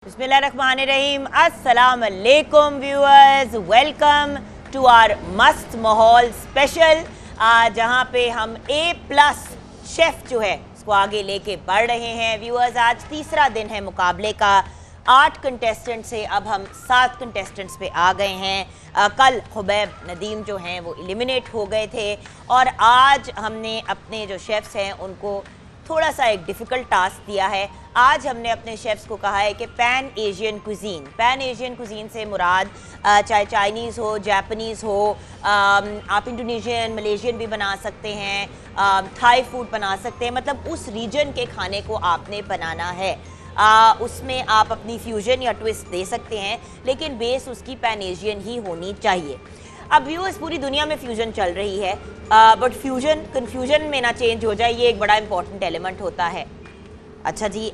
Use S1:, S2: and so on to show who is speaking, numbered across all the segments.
S1: बिस्मिल्लाहिर्रहमानिर्रहीम। अस्सलाम वालेकुम व्यूअर्स, वेलकम टू आवर मस्त माहौल स्पेशल, जहां पे हम A+ शेफ जो है उसको आगे लेके बढ़ रहे हैं। व्यूअर्स, आज तीसरा दिन है मुकाबले का। 8 कंटेस्टेंट से अब हम 7 कंटेस्टेंट्स पे आ गए हैं। कल खुबैब नदीम जो हैं वो एलिमिनेट हो गए थे और आज हमने अपने जो शेफ्स हैं उनको थोड़ा सा एक डिफ़िकल्ट टास्क दिया है। आज हमने अपने शेफ्स को कहा है कि पैन एशियन कुजीन से मुराद चाहे चाइनीज़ हो, जापानीज़ हो, आप इंडोनेशियन मलेशियन भी बना सकते हैं, थाई फूड बना सकते हैं, मतलब उस रीजन के खाने को आपने बनाना है। उसमें आप अपनी फ्यूजन या ट्विस्ट दे सकते हैं, लेकिन बेस उसकी पैन एशियन ही होनी चाहिए। अब व्यूअर्स, पूरी दुनिया में फ्यूजन चल रही है, बट फ्यूजन कन्फ्यूजन में ना चेंज हो जाए, ये एक बड़ा इंपॉर्टेंट एलिमेंट होता है। अच्छा जी,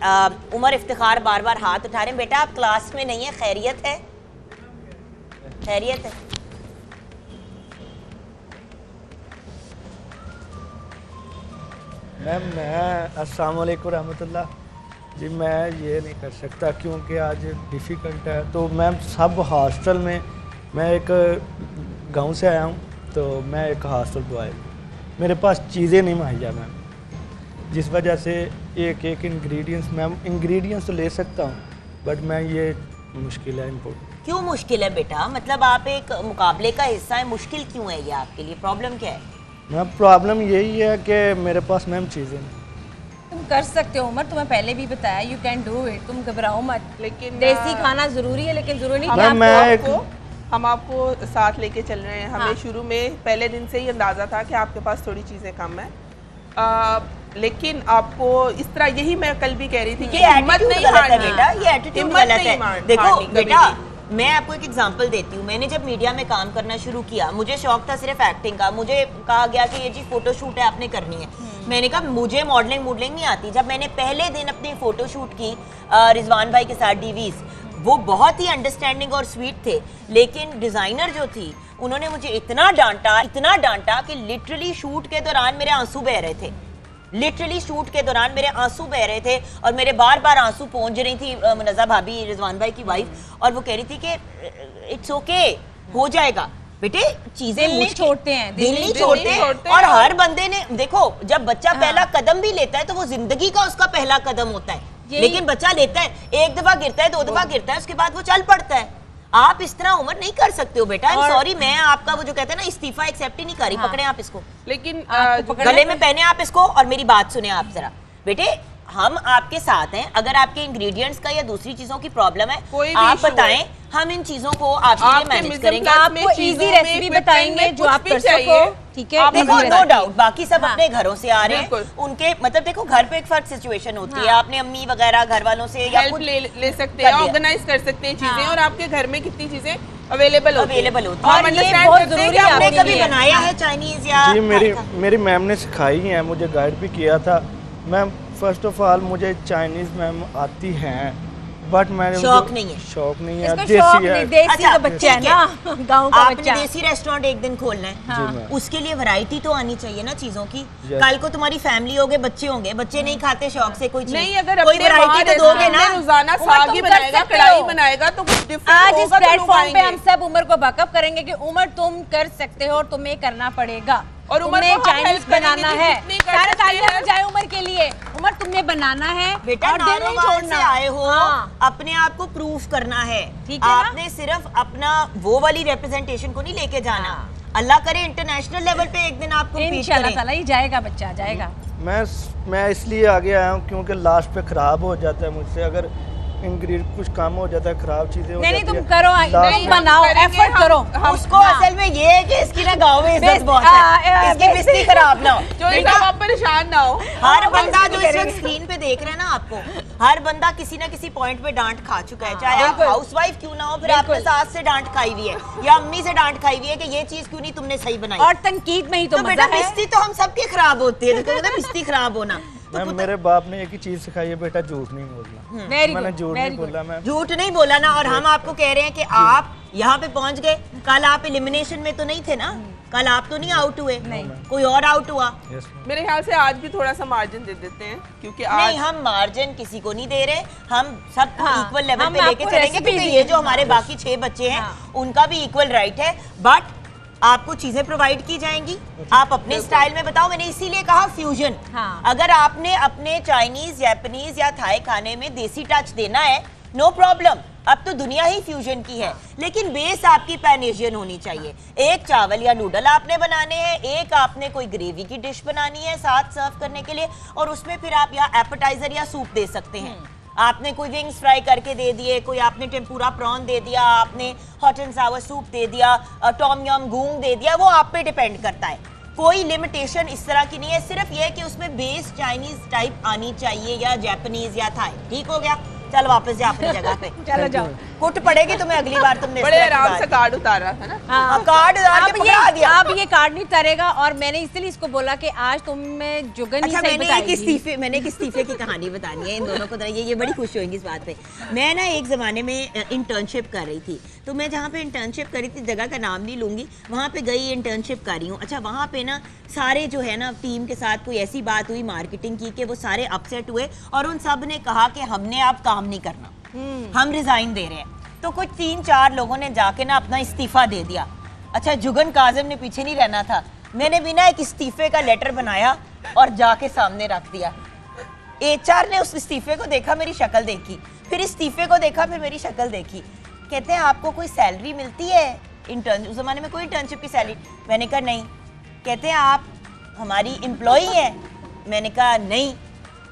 S1: उमर इफ्तिखार बार बार हाथ उठा रहे हैं। बेटा आप क्लास में नहीं है, खैरियत है? खैरियत है?
S2: मैम मैं अस्सलाम वालेकुम रहमतुल्लाह जी, मैं ये नहीं कर सकता क्योंकि आज डिफ़िकल्ट है। तो मैम सब हॉस्टल में, मैं एक गांव से आया हूँ, तो मैं एक हॉस्टल बॉय, मेरे पास चीज़ें नहीं मुहैया मैम, जिस वजह से एक इंग्रेडिएंट्स, मैम इंग्रेडिएंट्स तो ले सकता हूँ बट मैं ये मुश्किल है इनको।
S1: क्यों मुश्किल है बेटा? मतलब आप एक मुकाबले का हिस्सा है, मुश्किल क्यों है ये आपके लिए? प्रॉब्लम क्या है?
S2: मैम प्रॉब्लम यही है कि मेरे पास मैम चीज़ें नहीं।
S3: तुम कर सकते हो उमर, तुम्हें पहले भी बताया, यू कैन डू इट, तुम घबराओ मत।
S4: लेकिन
S3: देसी खाना जरूरी है, लेकिन जरूरी नहीं कि
S4: हम आपको साथ लेके चल रहे हैं। हमें शुरू में पहले दिन से ही अंदाजा था कि आपके पास थोड़ी चीजें कम है, लेकिन आपको इस तरह, यही मैं कल भी कह रही थी कि हिम्मत नहीं हारना बेटा,
S1: ये एटीट्यूड गलत है। देखो बेटा, मैं आपको एक एग्जांपल देती हूँ। मैंने जब मीडिया में काम करना शुरू किया, मुझे शौक था सिर्फ एक्टिंग का। मुझे कहा गया कि ये जी फोटोशूट है, आपने करनी है। मैंने कहा मुझे मॉडलिंग नहीं आती। जब मैंने पहले दिन अपनी फोटोशूट की रिजवान भाई के साथ डीवीज, वो बहुत ही अंडरस्टैंडिंग और स्वीट थे, लेकिन डिजाइनर जो थी उन्होंने मुझे इतना डांटा कि लिटरली शूट के दौरान मेरे आंसू बह रहे थे। और मेरे बार बार आंसू पहुंच रही थी मुनज़्ज़ा भाभी, रिजवान भाई की वाइफ, और वो कह रही थी कि इट्स ओके, हो जाएगा बेटे, चीजें
S3: दिल नहीं छोड़ते हैं।
S1: और हर बंदे ने, देखो जब बच्चा पहला कदम भी लेता है तो वो जिंदगी का उसका पहला कदम होता है, लेकिन बच्चा लेता है, एक दफा गिरता है, 2 दफा गिरता है, उसके बाद वो चल पड़ता है। आप इस तरह उम्र नहीं कर सकते हो बेटा। आई एम सॉरी, मैं आपका वो जो कहते हैं ना इस्तीफा एक्सेप्ट ही नहीं करी। पकड़े आप इसको,
S4: लेकिन
S1: गले में पहने आप इसको, और मेरी बात सुने आप जरा। बेटे हम आपके साथ हैं, अगर आपके इंग्रेडिएंट्स का या दूसरी चीजों की प्रॉब्लम है आप बताएं, हम इन चीजों को आपके लिए मैनेज करेंगे।
S3: आपको इजी रेसिपी बताएंगे जो आप कर सको, ठीक है?
S1: देखो नो डाउट, बाकी सब अपने घरों से आ रहे हैं, उनके मतलब देखो घर पे एक फर्क सिचुएशन होती है, आपने अम्मी वगैरह घर वालों से या
S4: हेल्प ले सकते हैं, ऑर्गेनाइज कर सकते हैं चीजें, और आपके घर में कितनी चीजें अवेलेबल होती है।
S3: और ये बहुत जरूरी है।
S1: आपने कभी बनाया है चाइनीज या?
S2: जी मेरी मैम ने सिखाई है, मुझे गाइड भी किया था। मैम फर्स्ट ऑफ ऑल मुझे चाइनीज मैम आती हैं, बट मैंने
S1: शौक नहीं है,
S2: देसी है।
S3: देसी तो बच्चा है ना, गांव का
S1: आपने
S3: बच्चा।
S1: देसी रेस्टोरेंट एक दिन खोलना है,
S2: हाँ।
S1: उसके लिए वैरायटी तो आनी चाहिए ना चीजों की। कल को तुम्हारी फैमिली होगे, बच्चे होंगे, बच्चे नहीं खाते शौक से कोई चीज,
S4: नहीं, अगर
S1: कोई वैरायटी तो दोगे ना।
S4: रोजाना साग ही बनाएगा, कढ़ाई बनाएगा, तो कुछ डिफरेंट
S3: आज इस
S4: होगा, तो लोग
S3: प्लेटफॉर्म पे
S4: आएंगे।
S3: हम सब उमर को बैकअप करेंगे कि उमर तुम कर सकते हो और तुम्हें करना पड़ेगा,
S4: और उमर
S3: तुम्हें
S4: को हम
S3: चाइनीज
S4: help करेंगे
S3: बनाना
S4: कि
S3: है।
S4: जितनी कर
S3: सारे
S4: सकते
S3: तालियां
S4: हैं।
S3: बजाए उमर के लिए। उमर तुमने बनाना है
S1: बेटा,
S3: और दिल नहीं
S1: नारोवाल
S3: छोड़ना
S1: से आए हो,
S3: हाँ।
S1: अपने आप को प्रूफ करना है,
S3: ठीक है ना?
S1: आपने सिर्फ अपना वो वाली रिप्रेजेंटेशन को नहीं लेके जाना। अल्लाह करे इंटरनेशनल लेवल पे एक दिन आप compete
S3: इंशाल्लाह
S1: करें।
S3: ताला ही जाएगा, बच्चा जाएगा।
S2: मैं इसलिए आगे आया हूँ क्योंकि लास्ट पे खराब हो जाता है मुझसे, अगर इंग्रेडिएंट कुछ कम हो जाता है, खराब चीजें हो
S3: नहीं
S2: जाती
S3: तुम
S2: है।
S3: करो,
S2: Last
S3: तुम बनाओ, एफर्ट करो।
S1: उसको असल में ये है कि इसकी ना गाँव में इज्जत बहुत है, इसकी बिस्ती खराब ना हो।
S4: जो इस आप परेशान ना हो।
S1: हर बंदा जो इस वक्त स्क्रीन पे देख रहा है ना आपको, हर बंदा किसी ना किसी पॉइंट पे डांट खा चुका है, चाहे आप हाउसवाइफ क्यों ना हो, फिर आपके सास से डांट खाई हुई है या अम्मी से डांट खाई हुई है कि ये चीज क्यों नहीं तुमने सही बनाई।
S3: और तनकीद में ही तो
S1: बेटा
S3: मजा है।
S1: बिस्ती तो हम सबकी खराब होती है, बिस्ती खराब होना।
S2: मैम मेरे बाप ने एक ही चीज सिखाई है, बेटा झूठ नहीं बोलना। मैंने झूठ नहीं बोला मैम,
S1: झूठ नहीं बोला ना। और हम आपको कह रहे हैं कि आप यहाँ पे पहुंच गए, कल आप एलिमिनेशन में तो नहीं थे ना, कल आप तो नहीं आउट हुए,
S3: नहीं।
S1: कोई और आउट हुआ?
S2: Yes ma'am.
S4: मेरे ख्याल से आज भी थोड़ा सा मार्जिन दे देते हैं, क्योंकि आज
S1: नहीं, हम मार्जिन किसी को नहीं दे रहे, हम सबको
S3: हाँ,
S1: इक्वल लेवल
S3: हम
S1: पे लेके
S3: आपको
S1: चलेंगे,
S3: रेसिपी
S1: क्योंकि
S3: दी
S1: ये
S3: है।
S1: जो हमारे बाकी 6 बच्चे हैं
S3: हाँ।
S1: उनका भी इक्वल राइट है, बट आपको चीजें प्रोवाइड की जाएंगी, आप अपने स्टाइल में बताओ। मैंने इसीलिए कहा फ्यूजन।
S3: हाँ।
S1: अगर आपने अपने चाइनीज, जापानीज या थाई खाने में देसी टच देना है, नो प्रॉब्लम, अब तो दुनिया ही फ्यूजन की है, लेकिन बेस आपकी पैन एशियन होनी चाहिए। एक चावल या नूडल आपने बनाने हैं, एक आपने कोई ग्रेवी की डिश बनानी है साथ सर्व करने के लिए, और उसमें फिर आप या एपेटाइजर या सूप दे सकते हैं। आपने कोई विंग्स फ्राई करके दे दिए, कोई आपने टेम्पुरा प्रॉन दे दिया, आपने हॉट एंड सावर सूप दे दिया, टॉम यम गूंग दे दिया, वो आप पे डिपेंड करता है। कोई लिमिटेशन इस तरह की नहीं है, सिर्फ ये है कि उसमें बेस चाइनीज टाइप आनी चाहिए या जापानीज या थाई। ठीक हो गया, चल वापस जा अपनी जगह पे।
S3: चलो जाओ।
S1: कुट पड़ेगी तुम्हें अगली बार, तुमने इस
S4: बड़े
S1: तरह की
S4: आराम
S1: बात
S4: से कार्ड उतारा है ना।
S1: हाँ, कार्ड उतार के पकड़ा दिया।
S3: अब ये कार्ड नहीं उतारेगा, और मैंने इसलिए इसको बोला कि आज तुम्हें जुगन ही
S1: अच्छा,
S3: सही
S1: मैंने एक
S3: बताएगी।
S1: मैंने एक इस्तीफे की कहानी बतानी है इन दोनों को, ये बड़ी खुश होंगी इस बात पे। मैं ना एक ज़माने में इंटर्नशिप कर रही थी, तो मैं जहाँ पे इंटर्नशिप करी थी, जगह का नाम नहीं लूँगी, वहाँ पे गई, इंटर्नशिप कर रही हूँ। अच्छा, वहाँ पे ना सारे जो है ना टीम के साथ कोई ऐसी बात हुई मार्केटिंग की कि वो सारे अपसेट हुए, और उन सब ने कहा कि हमने अब काम नहीं करना, हम रिजाइन दे रहे हैं। तो कुछ 3-4 लोगों ने जाके ना अपना इस्तीफा दे दिया। अच्छा, जुगन काजिम ने पीछे नहीं रहना था, मैंने भी ना एक इस्तीफे का लेटर बनाया और जाके सामने रख दिया। HR ने उस इस्तीफे को देखा, मेरी शक्ल देखी, फिर इस्तीफे को देखा, फिर मेरी शक्ल देखी। कहते हैं आपको कोई सैलरी मिलती है इंटर्न? उस जमाने में कोई इंटर्नशिप की सैलरी? मैंने कहा नहीं। कहते हैं आप हमारी एम्प्लॉई हैं? मैंने कहा नहीं।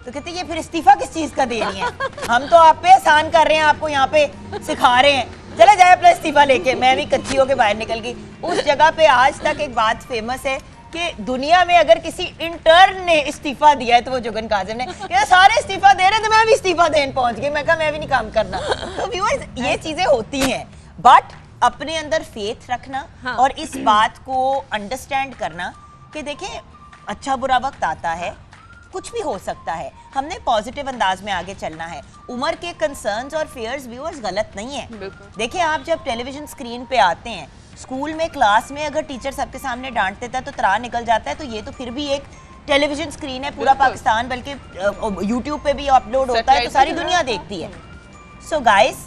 S1: तो कहते ये फिर इस्तीफा किस चीज का दे रही हैं? हम तो आप पे एहसान कर रहे हैं, आपको यहाँ पे सिखा रहे हैं, चले जाए अपना इस्तीफा लेके। मैं भी कच्ची होके बाहर निकल गई। उस जगह पे आज तक एक बात फेमस है कि दुनिया में अगर किसी इंटर्न ने इस्तीफा दिया है तो वो जुगन काजिम ने। ये सारे इस्तीफा दे रहे थे, मैं भी इस्तीफा देने पहुंच गई। मैं कहा मैं भी नहीं काम करना। तो व्यूअर्स, ये चीजें होती हैं, बट अपने अंदर फेथ रखना
S3: हाँ।
S1: और इस बात को अंडरस्टैंड करना कि देखिए अच्छा बुरा वक्त आता है, कुछ भी हो सकता है, हमने पॉजिटिव अंदाज में आगे चलना है। उम्र के कंसर्न्स और फियर्स व्यूअर्स गलत नहीं है। देखिए, आप जब टेलीविजन स्क्रीन पे आते हैं, स्कूल में क्लास में अगर टीचर सबके सामने डांट देता है तो त्राह निकल जाता है, तो ये तो फिर भी एक टेलीविजन स्क्रीन है, पूरा पाकिस्तान बल्कि यूट्यूब पे भी अपलोड होता है, तो सारी दुनिया देखती है। सो गाइस,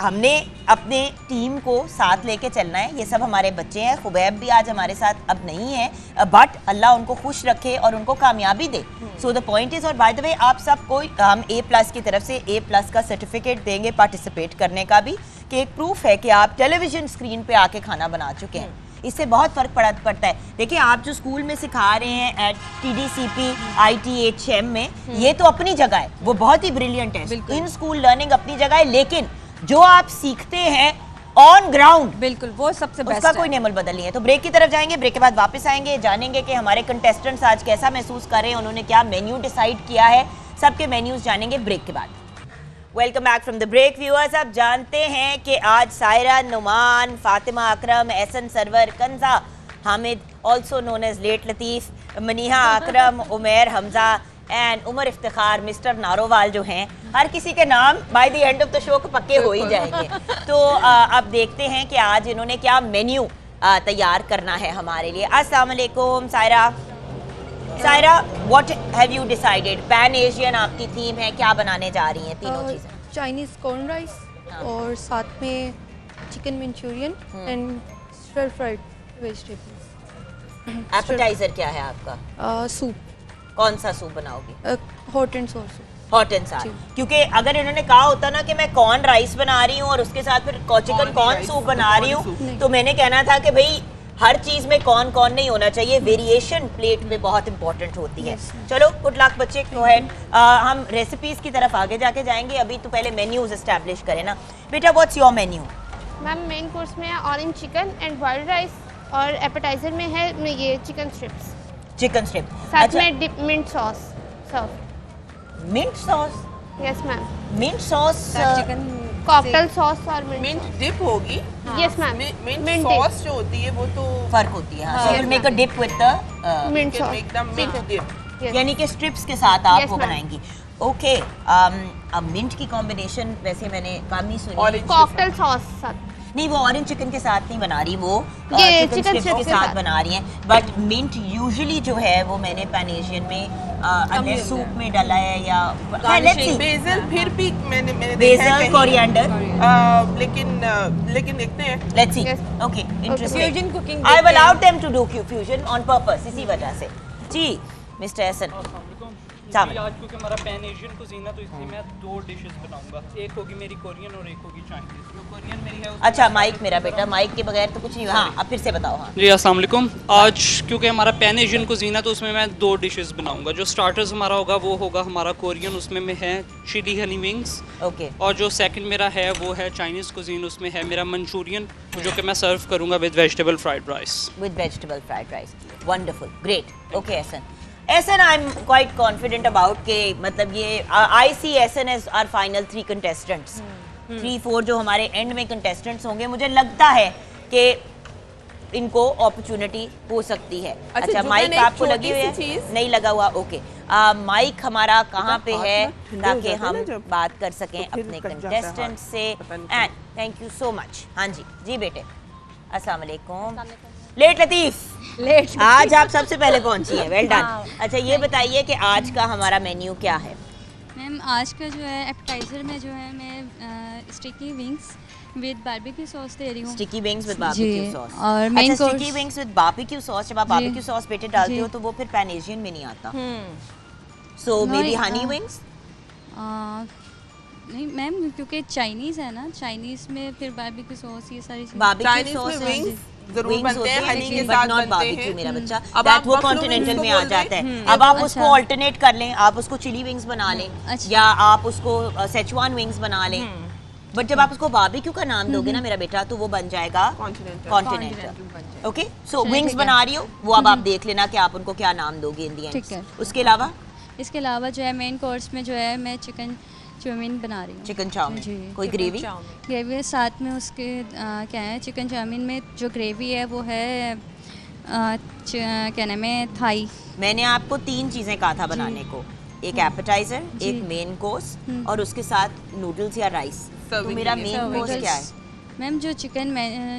S1: हमने अपने टीम को साथ लेके चलना है। ये सब हमारे बच्चे हैं, खुबैब भी आज हमारे साथ अब नहीं है, बट अल्लाह उनको खुश रखे और उनको कामयाबी दे। सो द पॉइंट इज, और बाय द वे आप सबको हम A+ की तरफ से A+ का सर्टिफिकेट देंगे पार्टिसिपेट करने का भी, कि एक प्रूफ है कि आप टेलीविजन स्क्रीन पे आके खाना बना चुके हैं। इससे बहुत फर्क पड़ता है। देखिए, आप जो स्कूल में सिखा रहे हैं एट TDCP ITHM में, ये तो अपनी जगह है, वो बहुत ही ब्रिलियंट है, इन स्कूल लर्निंग अपनी जगह है, लेकिन जो आप सीखते हैं ऑन ग्राउंड,
S3: बिल्कुल वो सबसे बेस्ट
S1: उसका कोई नेमल बदल नहीं है। तो ब्रेक की तरफ जाएंगे, ब्रेक के बाद वापस आएंगे, जानेंगे कि हमारे कंटेस्टेंट्स आज कैसा महसूस कर रहे हैं, उन्होंने क्या मेन्यू डिसाइड किया है, सबके मेन्यूज जानेंगे ब्रेक के बाद। Welcome back from the break viewers. अब जानते हैं कि आज Saira, Numan, Fatima Akram, Ehsan Sarwar, Kanza Hamid, also known as late Latif, Maniha Akram, Umer Hamza and Umar Iftikhar, mister Narowal जो हैं, हर किसी के नाम by the end of the show को पक्के हो ही जाएंगे। तो अब देखते हैं कि आज इन्होंने क्या मेन्यू तैयार करना है हमारे लिए। अस्सलाम वालेकुम Saira. Saira, what have you decided? Pan Asian आपकी थीम है, क्या बनाने जा रही हैं तीनों चीज़ें?
S5: चाइनीज़ कॉर्न राइस और साथ में chicken manchurian and stir fried vegetables.
S1: Appetizer क्या है आपका?
S5: सूप।
S1: कौन सा सूप बनाओगी?
S5: Hot and sour soup.
S1: Hot and sour, क्योंकि अगर इन्होंने कहा होता ना कि मैं कॉर्न राइस बना रही हूँ और उसके साथ फिर चिकन कॉर्न सूप बना रही हूँ, तो मैंने कहना था कि भाई हर चीज में कौन नहीं होना चाहिए, वेरिएशन प्लेट में बहुत इंपॉर्टेंट होती है। चलो, गुड लक बच्चे, गो अहेड। हम रेसिपीज की तरफ आगे जाके जाएंगे, अभी तो पहले मेन्यूज एस्टैब्लिश करें ना। बेटा, what's your menu?
S6: Ma'am, main course में है orange chicken and boiled rice, और एपेटाइजर में है ये चिकन स्ट्रिप्स,
S1: चिकन स्ट्रिप,
S6: साथ में dip mint sauce serve.
S1: Mint sauce?
S6: Yes ma'am,
S1: mint sauce,
S3: chicken
S6: cocktail sauce और मिंट।
S4: मिंट डिप होगी।
S6: यस मैम,
S4: मिंट सॉस जो होती है वो तो
S1: फर्क होती है। So you make a dip with the
S6: mint sauce,
S4: एकदम मिंट डिप,
S1: यानी कि स्ट्रिप्स के साथ आप
S6: Yes,
S1: वो
S6: ma'am.
S1: बनाएंगी। ओके, अब मिंट की कॉम्बिनेशन वैसे मैंने काम नहीं सुनी।
S4: Orange
S6: कॉकटेल सॉस साथ।
S1: नहीं वो ऑरेंज चिकन के साथ नहीं बना रही, वो
S6: ये
S1: चिकन
S6: chicken
S1: स्ट्रिप्स
S6: strips
S1: के
S6: के
S1: साथ
S6: साथ।
S1: बना रही हैं। बट मिंट यूजुअली जो है वो मैंने पैन एशियन में अंदर सूप में डाला है या
S4: बेसिल फिर भी मैंने देखा है
S1: बेसिल
S4: कहीं,
S1: कोरिएंडर,
S4: लेकिन देखते हैं।
S1: Let's see.
S6: Yes.
S1: Okay, interesting.
S3: Fusion cooking
S1: आई
S3: देखते हैं।
S1: Allowed them to do fusion on purpose, इसी वजह से। जी मिस्टर एहसन,
S7: जी, आज क्योंकि हमारा पैन एशियन कुजीन है तो इसलिए मैं 2 डिशेस बनाऊंगा। एक होगी मेरी कोरियन और एक होगी चाइनीज। जो कोरियन मेरी है
S1: अच्छा माइक मेरा बेटा, माइक के बगैर तो कुछ नहीं। हाँ अब फिर से बताओ। हाँ
S7: जी, अस्सलाम वालेकुम। आज क्योंकि हमारा पैन एशियन कुजीन है तो उसमें मैं 2 डिशेस बनाऊंगा। जो स्टार्टर्स हमारा होगा वो होगा हमारा कोरियन, उसमें में है चिली हनी विंग्स।
S1: ओके,
S7: और जो सेकंड मेरा है वो है चाइनीज़ कुजीन, उसमें है मेरा मंचूरियन जो कि मैं सर्व करूंगा with vegetable fried rice.
S1: with vegetable fried rice. Wonderful, great. Okay, Ehsan, I'm quite confident about के मतलब ये I see Ehsan as our final 3 contestants. 3-4 जो हमारे एंड में contestants होंगे, मुझे लगता है कि इनको अपॉर्चुनिटी हो सकती है। अच्छा
S4: जुगन,
S1: माइक
S4: एक
S1: आपको लगी
S4: छोटी
S1: हुई
S4: सी
S1: है?
S4: चीज़।
S1: नहीं लगा हुआ? ओके, माइक हमारा कहाँ पे
S4: हाथ
S1: है
S4: ना ठंडे हो
S1: ताकि
S4: जाते हैं
S1: हम
S4: ना जब,
S1: बात कर सकें
S4: तो फिर
S1: अपने
S4: कट जाता है हाथ।
S1: कंटेस्टेंट से।
S4: पता नहीं
S1: and thank you so much. हाँ जी, जी बेटे, अस्सलाम वालेकुम। लेट लतीफ़,
S3: लेट
S1: आज आप सबसे पहले पहुंची हैं, वेल डन।
S3: हाँ।
S1: अच्छा ये बताइए कि आज का हमारा मेन्यू क्या है?
S8: मैम आज का जो है एपेटाइज़र में जो है मैं sticky wings with barbecue sauce दे रही हूँ।
S1: स्टिकी विंग्स विद बारबेक्यू
S8: जी,
S1: सॉस।
S8: और main
S1: अच्छा,
S8: course-
S1: sticky wings with barbecue sauce, जब आप
S8: जी।
S1: बारबेक्यू सॉस बेटे डालते
S8: जी।
S1: हो तो वो फिर पैन एशियन में नहीं आता। सो
S8: नहीं,
S1: मे बी हनी विंग्स।
S8: नहीं मैम, क्योंकि चाइनीज़ है ना, चाइनीज़ में फिर बारबेक्यू सॉस ये सारी चीज़ें।
S1: बारबेक्यू
S4: चाइनीज
S1: सॉस
S4: में विंग्स जरूर
S1: विंग्स
S4: बनते
S1: होते
S4: हैं,
S1: हैं
S4: हनी के
S1: लेकिन
S4: साथ
S1: बट नॉट
S4: बनते
S1: बारबेक्यू
S4: हैं।
S1: मेरा बच्चा।
S4: अब
S1: दैट
S4: आप
S1: वो
S4: mushroom
S1: कॉन्टिनेंटल
S4: wings
S1: में
S4: को
S1: आ
S4: बोल
S1: जाता
S4: रहे
S1: है।
S4: हैं।
S1: अब आप
S8: अच्छा।
S1: उसको ऑल्टरनेट कर लें, आप उसको चिली विंग्स बना लें
S8: अच्छा।
S1: या आप उसको सेचुआन विंग्स बना लें। बट जब आप उसको बारबेक्यू का नाम दोगे ना मेरा बेटा, तो वो बन जाएगा
S4: Continental।
S1: कॉन्टिनेंटल। ओके, सो
S8: चलिए,
S1: विंग्स
S8: ठीक है।
S1: बना रही हो वो, अब आप देख लेना कि आप उनको क्या नाम दोगे इन दी एंड।
S8: ठीक है।
S1: उसके अलावा
S8: इसके अलावा जो है मेन कोर्स में जो है मैं चिकन चाउमीन बना रही हूँ।
S1: चिकन चाउमीन,
S8: जी।
S1: कोई ग्रेवी?
S8: ग्रेवी है साथ में उसके क्या है, चिकन चाउमीन में जो ग्रेवी है वो है क्या नाम है, थाई।
S1: मैंने आपको 3 चीजें कहा था बनाने को, एक एपेटाइजर,
S8: जी।
S1: एक मेन कोर्स और उसके साथ नूडल्स या राइस। तो
S4: Serving
S1: मेरा
S4: के लिए।
S1: मेन कोर्स क्या है?
S8: मैम जो चिकन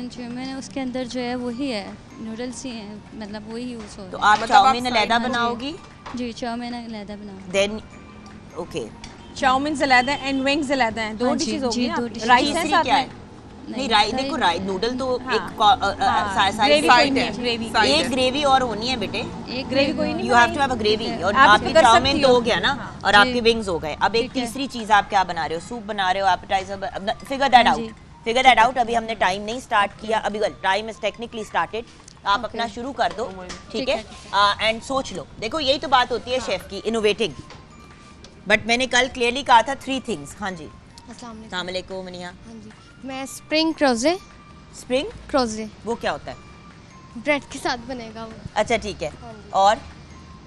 S8: जो मैंने उसके अंदर जो है वही है, नूडल्स ही हैं, मतलब वही यूज़
S1: तो
S8: होता
S1: आप
S4: मतलब आप
S1: चाउमीन
S4: side
S1: अलहदा
S4: में-
S1: बनाओगी?
S8: है। जी, चाउमीन अलहदा बनाओ।
S1: देन ओके,
S3: चाउमीन अलग है एंड विंग्स अलग हैं, 2
S8: हाँ जी,
S3: डिशेस हो
S8: जी,
S3: गई।
S8: 2 dishes।
S3: राइस है
S1: तीसरी
S3: साथ
S1: क्या
S3: में?
S1: है? नहीं राइस, देखो राइस नूडल तो
S3: हाँ।
S1: एक साइड
S3: ग्रेवी
S1: में
S3: कोई नहीं है, ग्रेवी।
S4: Side
S1: एक
S4: है।
S1: ग्रेवी और होनी है बेटे।
S8: एक
S3: ग्रेवी कोई नहीं
S1: you have to have a gravy. और
S3: आप
S1: आपकी
S3: कर
S1: चाउमीन
S3: सकती
S1: तो
S3: हो।
S1: हो गया ना, और
S8: जी।
S1: आपके विंग्स हो गए। अब एक
S8: ठीक है।
S1: तीसरी चीज आप क्या बना रहे हो? सूप बना रहे हो, एपेटाइजर? फिगर दैट
S8: हाँ
S1: आउट,
S8: जी।
S1: Figure that out. अभी हमने टाइम नहीं स्टार्ट किया, अभी टाइम इज टेक्निकली स्टार्टेड। आप अपना शुरू कर दो, ठीक है? एंड सोच लो। देखो यही तो बात होती है शेफ की, इनोवेटिंग। बट मैंने कल क्लियरली कहा था 3 थिंग्स। हाँ जी, अस्सलाम वालेकुम मनिया।
S6: हाँ जी, मैं स्प्रिंग क्रोजे
S1: स्प्रिंग
S6: क्रोजे
S1: वो क्या होता है?
S6: ब्रेड के साथ बनेगा वो।
S1: अच्छा ठीक है।
S6: हाँ जी।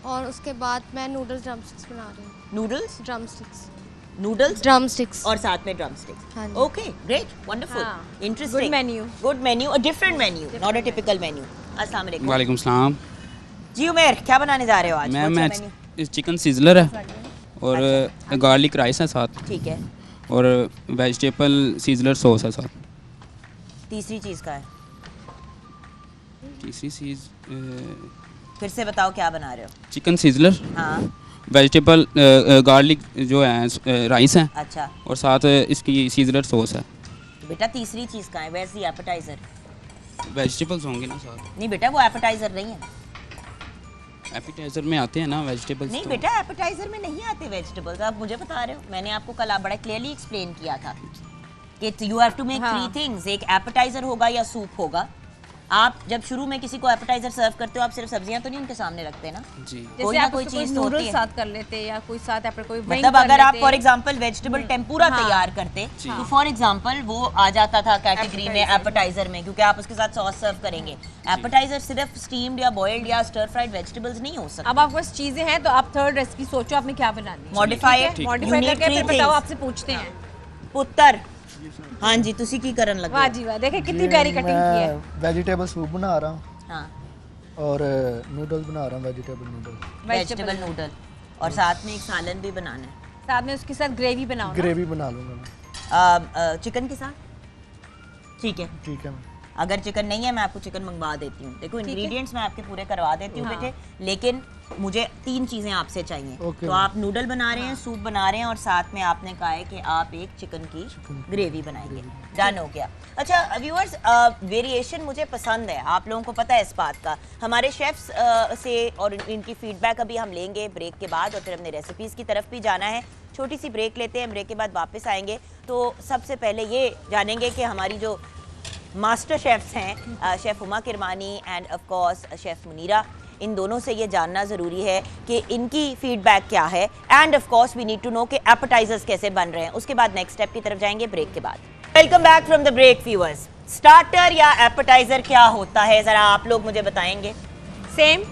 S1: और
S6: उसके बाद मैं नूडल्स ड्रमस्टिक्स बना रही हूँ।
S1: नूडल्स,
S6: ड्रमस्टिक्स
S1: नूडल्स
S6: ड्रमस्टिक्स
S1: और साथ में ड्रम स्टिक्स।
S6: हाँ जी।
S1: ओके, ग्रेट, वंडरफुल,
S3: हाँ,
S1: interesting.
S3: good menu।
S1: Good menu, a different menu, not a typical menu. अस्सलाम वालेकुम।
S9: वालेकुम सलाम।
S1: जी उमेर, क्या बनाने जा रहे हो आज?
S9: मैम
S1: What's your
S9: मैं
S1: menu?
S9: चिकन सिजलर है और गार्लिक राइस है साथ,
S1: ठीक है।
S9: और वेजिटेबल सीजलर सॉस है साथ।
S1: तीसरी चीज का है?
S9: तीसरी चीज़
S1: फिर से बताओ क्या बना रहे हो?
S9: चिकन सिजलर,
S1: हाँ,
S9: वेजिटेबल गार्लिक जो है राइस है,
S1: अच्छा।
S9: और साथ इसकी सीजलर सॉस है।
S1: तो बेटा तीसरी चीज का है? वैसे ही एपेटाइजर?
S9: वेजिटेबल्स होंगे ना साथ?
S1: नहीं बेटा, वो एपेटाइजर नहीं है।
S9: एपिटाइजर में आते हैं ना वेजिटेबल्स।
S1: नहीं बेटा, एपेटाइजर में नहीं आते वेजिटेबल्स। आप मुझे बता रहे हो, मैंने आपको कल बड़ा क्लियरली एक्सप्लेन किया था कि you have to make 3 things. एक एपेटाइजर होगा या सूप होगा। आप जब शुरू में किसी को एपेटाइजर सर्व करते हो, आप सिर्फ सब्जियां तो नहीं उनके सामने रखते ना,
S9: जी।
S1: कोई
S3: जैसे
S1: ना
S3: आप
S1: कोई
S3: उसको कोई
S1: चीज तो होती
S3: नूडल्स
S1: है।
S3: साथ कर लेते या कोई साथ आप कोई wing
S1: मतलब
S3: कर
S1: अगर आप
S3: लेते।
S1: फॉर एग्जांपल वेजिटेबल टेम्पुरा
S3: हाँ।
S1: तैयार करते तो फॉर एग्जांपल वो आ जाता था कैटेगरी में एपेटाइजर में, क्योंकि आप उसके साथ सॉस सर्व करेंगे। एपेटाइजर सिर्फ स्टीम्ड या बॉइल्ड या स्टर फ्राइड वेजिटेबल्स नहीं हो सकते।
S3: अब आपके पास चीजें हैं तो आप थर्ड रेसिपी सोचो आपने क्या बनानी है।
S1: Modify it.
S3: Modify
S1: You need
S3: करके फिर
S1: 3
S3: बताओ,
S1: things.
S3: आपसे पूछते हैं।
S1: पुत्र, हाँ जी, तुसी की करन लगे?
S3: वाह जी वाह, देखे कितनी प्यारी कटिंग की है।
S2: वेजिटेबल सूप बना रहा हूँ
S1: हाँ,
S2: और नूडल्स बना रहा हूँ, वेजिटेबल नूडल्स।
S1: वेजिटेबल नूडल, और साथ में एक सालन भी बनाना है।
S3: साथ में उसके साथ ग्रेवी बनाओ ना।
S2: ग्रेवी बना लूँगा मैं।
S1: चिकन के साथ? ठीक है।
S2: ठीक है मैम।
S1: अगर चिकन नहीं है मैं आपको चिकन मंगवा देती हूँ। देखो इंग्रेडिएंट्स मैं आपके पूरे करवा देती हूँ बेटे, लेकिन मुझे 3 चीज़ें आपसे चाहिए।
S2: ओके।
S1: तो आप नूडल बना रहे हैं, सूप बना रहे हैं, और साथ में आपने कहा है कि आप एक चिकन की ग्रेवी बनाएंगे। डन हो गया। अच्छा व्यूअर्स, वेरिएशन मुझे पसंद है, आप लोगों को पता है इस बात का। हमारे शेफ्स से और इनकी फीडबैक अभी हम लेंगे ब्रेक के बाद, और फिर हमने रेसिपीज़ की तरफ भी जाना है। छोटी सी ब्रेक लेते हैं, ब्रेक के बाद वापस आएंगे। तो सबसे पहले ये जानेंगे कि हमारी जो मास्टर शेफ्स हैं, chef Huma Kirmani and of course chef Munira, इन दोनों से ये जानना ज़रूरी है कि इनकी फीडबैक क्या है, and of course we need to know कि एपेटाइजर्स कैसे बन रहे हैं। उसके बाद नेक्स्ट स्टेप की तरफ जाएंगे ब्रेक के बाद। Welcome back from the break viewers. Starter या एपेटाइजर क्या होता है, ज़रा आप लोग मुझे बताएंगे।
S3: सेम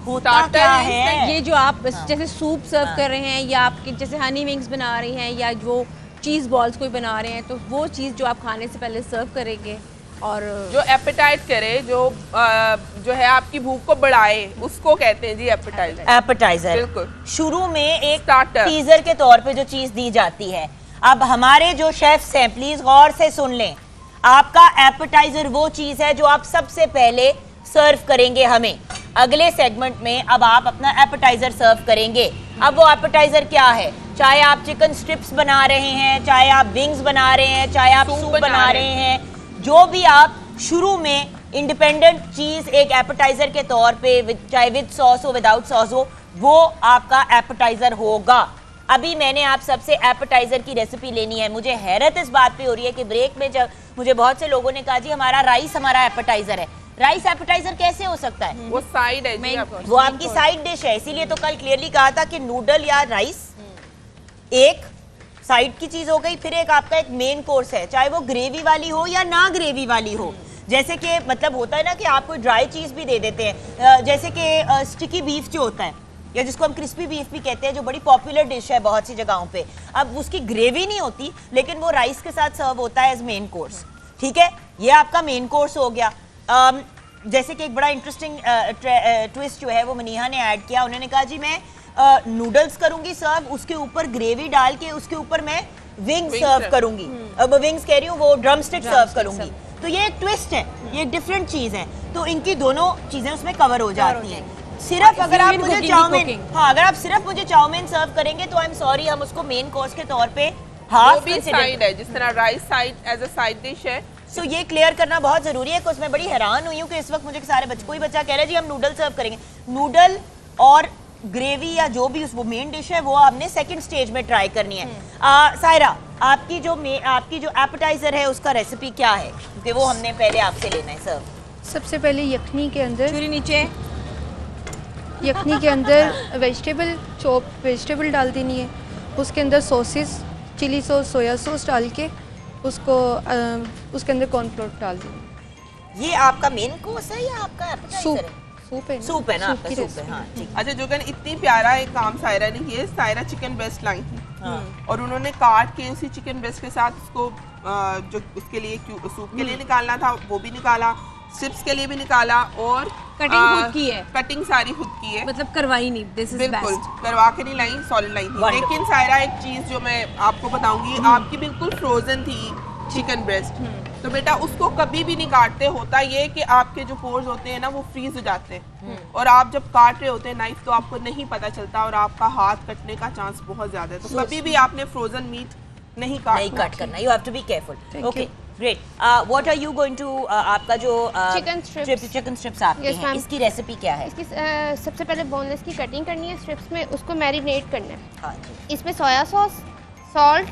S1: होता क्या है?
S3: ये जो आप जैसे सूप सर्व कर रहे हैं, या आपके जैसे हनी विंग्स बना रही हैं, या जो चीज़ बॉल्स कोई बना रहे हैं, तो वो चीज़ जो आप खाने से पहले सर्व करेंगे और
S4: जो एपेटाइट करे, जो है आपकी भूख को बढ़ाए, उसको कहते हैं जी एपेटाइजर।
S1: एपेटाइजर
S4: बिल्कुल।
S1: शुरू में एक
S4: स्टार्टर
S1: टीजर के तौर पे जो चीज दी जाती है। अब हमारे जो शेफ्स हैं प्लीज गौर से सुन लें, आपका एपेटाइजर वो चीज है जो आप सबसे पहले सर्व करेंगे हमें। अगले सेगमेंट में अब आप अपना एपेटाइजर सर्व करेंगे। अब वो एपेटाइजर क्या है, चाहे आप चिकन स्ट्रिप्स बना रहे हैं, चाहे आप विंग्स बना रहे हैं, चाहे आप सूप बना रहे हैं, जो भी आप शुरू में इंडिपेंडेंट चीज एक एपेटाइजर के तौर पे, चाहे विद सॉस हो विदाउट सॉस हो, वो आपका एपेटाइजर होगा। अभी मैंने आप सबसे एपेटाइजर की रेसिपी लेनी है। मुझे हैरत इस बात पे हो रही है कि ब्रेक में जब मुझे बहुत से लोगों ने कहा जी हमारा राइस हमारा एपेटाइजर है। राइस एपेटाइजर कैसे हो सकता है?
S4: वो साइड है जी,
S1: वो आपकी साइड डिश है। इसीलिए तो कल क्लियरली कहा था कि नूडल या राइस एक साइड की चीज हो गई, फिर एक आपका एक मेन कोर्स है, चाहे वो ग्रेवी वाली हो या ना ग्रेवी वाली हो। जैसे कि मतलब होता है ना कि आपको ड्राई चीज भी दे देते हैं, जैसे कि स्टिकी बीफ जो होता है, या जिसको हम क्रिस्पी बीफ भी कहते हैं, जो बड़ी पॉपुलर डिश है बहुत सी जगहों पे। अब उसकी ग्रेवी नहीं होती, लेकिन वो राइस के साथ सर्व होता है एज मेन कोर्स। ठीक है, ये आपका मेन कोर्स हो गया। जैसे कि एक बड़ा इंटरेस्टिंग ट्विस्ट जो है वो मनीहा ने ऐड किया। उन्होंने कहा जी मैं नूडल्स करूंगी सर्व, उसके ऊपर ग्रेवी डाल के उसके ऊपर मैं विंग सर्व करूंगी। अब विंग्स कह रही हूँ, वो ड्रम स्टिक सर्व करूंगी। तो ये एक ट्विस्ट है, ये एक डिफरेंट चीज है। तो इनकी दोनों चीजें उसमें कवर हो जाती हैं। सिर्फ अगर आप मुझे चाउमीन, हाँ अगर आप सिर्फ मुझे चाउमीन सर्व करेंगे तो आई एम सॉरी, हम उसको मेन कोर्स के तौर पे हाफ
S4: साइड है, जिस तरह rice side as a side dish है।
S1: सो ये क्लियर करना बहुत जरूरी है। कुछ मैं बड़ी हैरान हुई हूँ कि इस वक्त मुझे सारे बच्चे, कोई बच्चा कह रहा है जी हम नूडल सर्व करेंगे। नूडल और ग्रेवी या जो भी वो मेन डिश है वो आपने सेकंड स्टेज में ट्राई करनी है। सायरा, आपकी जो एपेटाइजर है उसका रेसिपी क्या है, क्योंकि वो हमने पहले आपसे लेना है सर्व।
S5: सबसे पहले यखनी के अंदर
S3: छुरी नीचे,
S5: यखनी के अंदर वेजिटेबल डाल देनी है। उसके अंदर sauces, chilli sauce, soya sauce डाल के उसके अंदर कॉर्नफ्लोर डाल देना।
S1: ये आपका मेन कोर्स है या आपका एपेटाइजर है? सूप है ना आपका, सूप है। हाँ ठीक।
S4: अच्छा जोगन, इतनी प्यारा एक काम सायरा ने किया। सायरा चिकन ब्रेस्ट लाई थी और उन्होंने काट के उसी चिकन ब्रेस्ट के साथ उसको जो उसके लिए सूप के लिए निकालना था वो भी निकाला, स्ट्रिप्स के लिए भी निकाला, और
S3: कटिंग खुद की है,
S4: कटिंग सारी खुद की है,
S3: मतलब करवाई नहीं। दिस इज
S4: बिल्कुल
S3: बेस्ट,
S4: करवा के नहीं लाई, सॉलिड लाई थी। लेकिन सायरा एक चीज जो मैं आपको बताऊंगी, आपकी बिल्कुल फ्रोजन थी चिकन ब्रेस्ट, तो बेटा उसको कभी भी नहीं काटते। होता ये कि आपके जो पोर्स होते हैं ना वो फ्रीज हो जाते हैं, और आप जब काट रहे होते हैं नाइफ तो आपको नहीं पता चलता, और आपका हाथ कटने का चांस बहुत ज्यादा है। तो कभी भी आपने फ्रोजन मीट नहीं
S1: कट करना, you have to be careful. Okay great. What are you going to, आपका जो चिकन स्ट्रिप्स आपके हैं, इसकी रेसिपी क्या है?
S6: इसकी सबसे पहले बोनलेस की कटिंग करनी है, स्ट्रिप्स में उसको मैरिनेट करना है।
S1: हाँ जी।
S6: इसमें soya sauce, salt,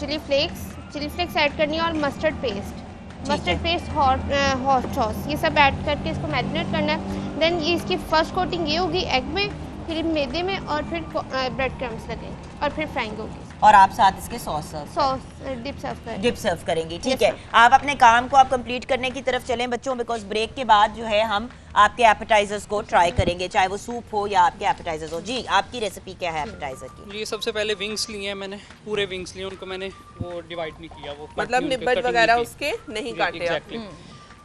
S6: chilli flakes add करनी है, और मस्टर्ड पेस्ट, हॉट सॉस, ये सब ऐड करके इसको मैरिनेट करना है। देन ये इसकी फर्स्ट कोटिंग ये होगी एग में, फिर मैदे में, और फिर ब्रेड क्रम्स लगेंगे, और फिर फ्राइंग होगी।
S1: और आप साथ इसके सॉस डिप सर्व करेंगी। ठीक है, आप अपने काम को आप कंप्लीट करने की तरफ चलें बच्चों, बिकॉज ब्रेक के बाद जो है हम आपके एपेटाइजर्स को ट्राई करेंगे, चाहे वो सूप हो या आपके एपेटाइजर्स हो। जी, आपकी रेसिपी क्या है एपेटाइजर की?
S7: ये सबसे पहले विंग्स लिए हैं मैंने, पूरे विंग्स लिए, उनको मैंने वो डिवाइड नहीं किया, वो
S4: मतलब निब्बट वगैरह उसके नहीं काटे।
S7: एग्जैक्टली।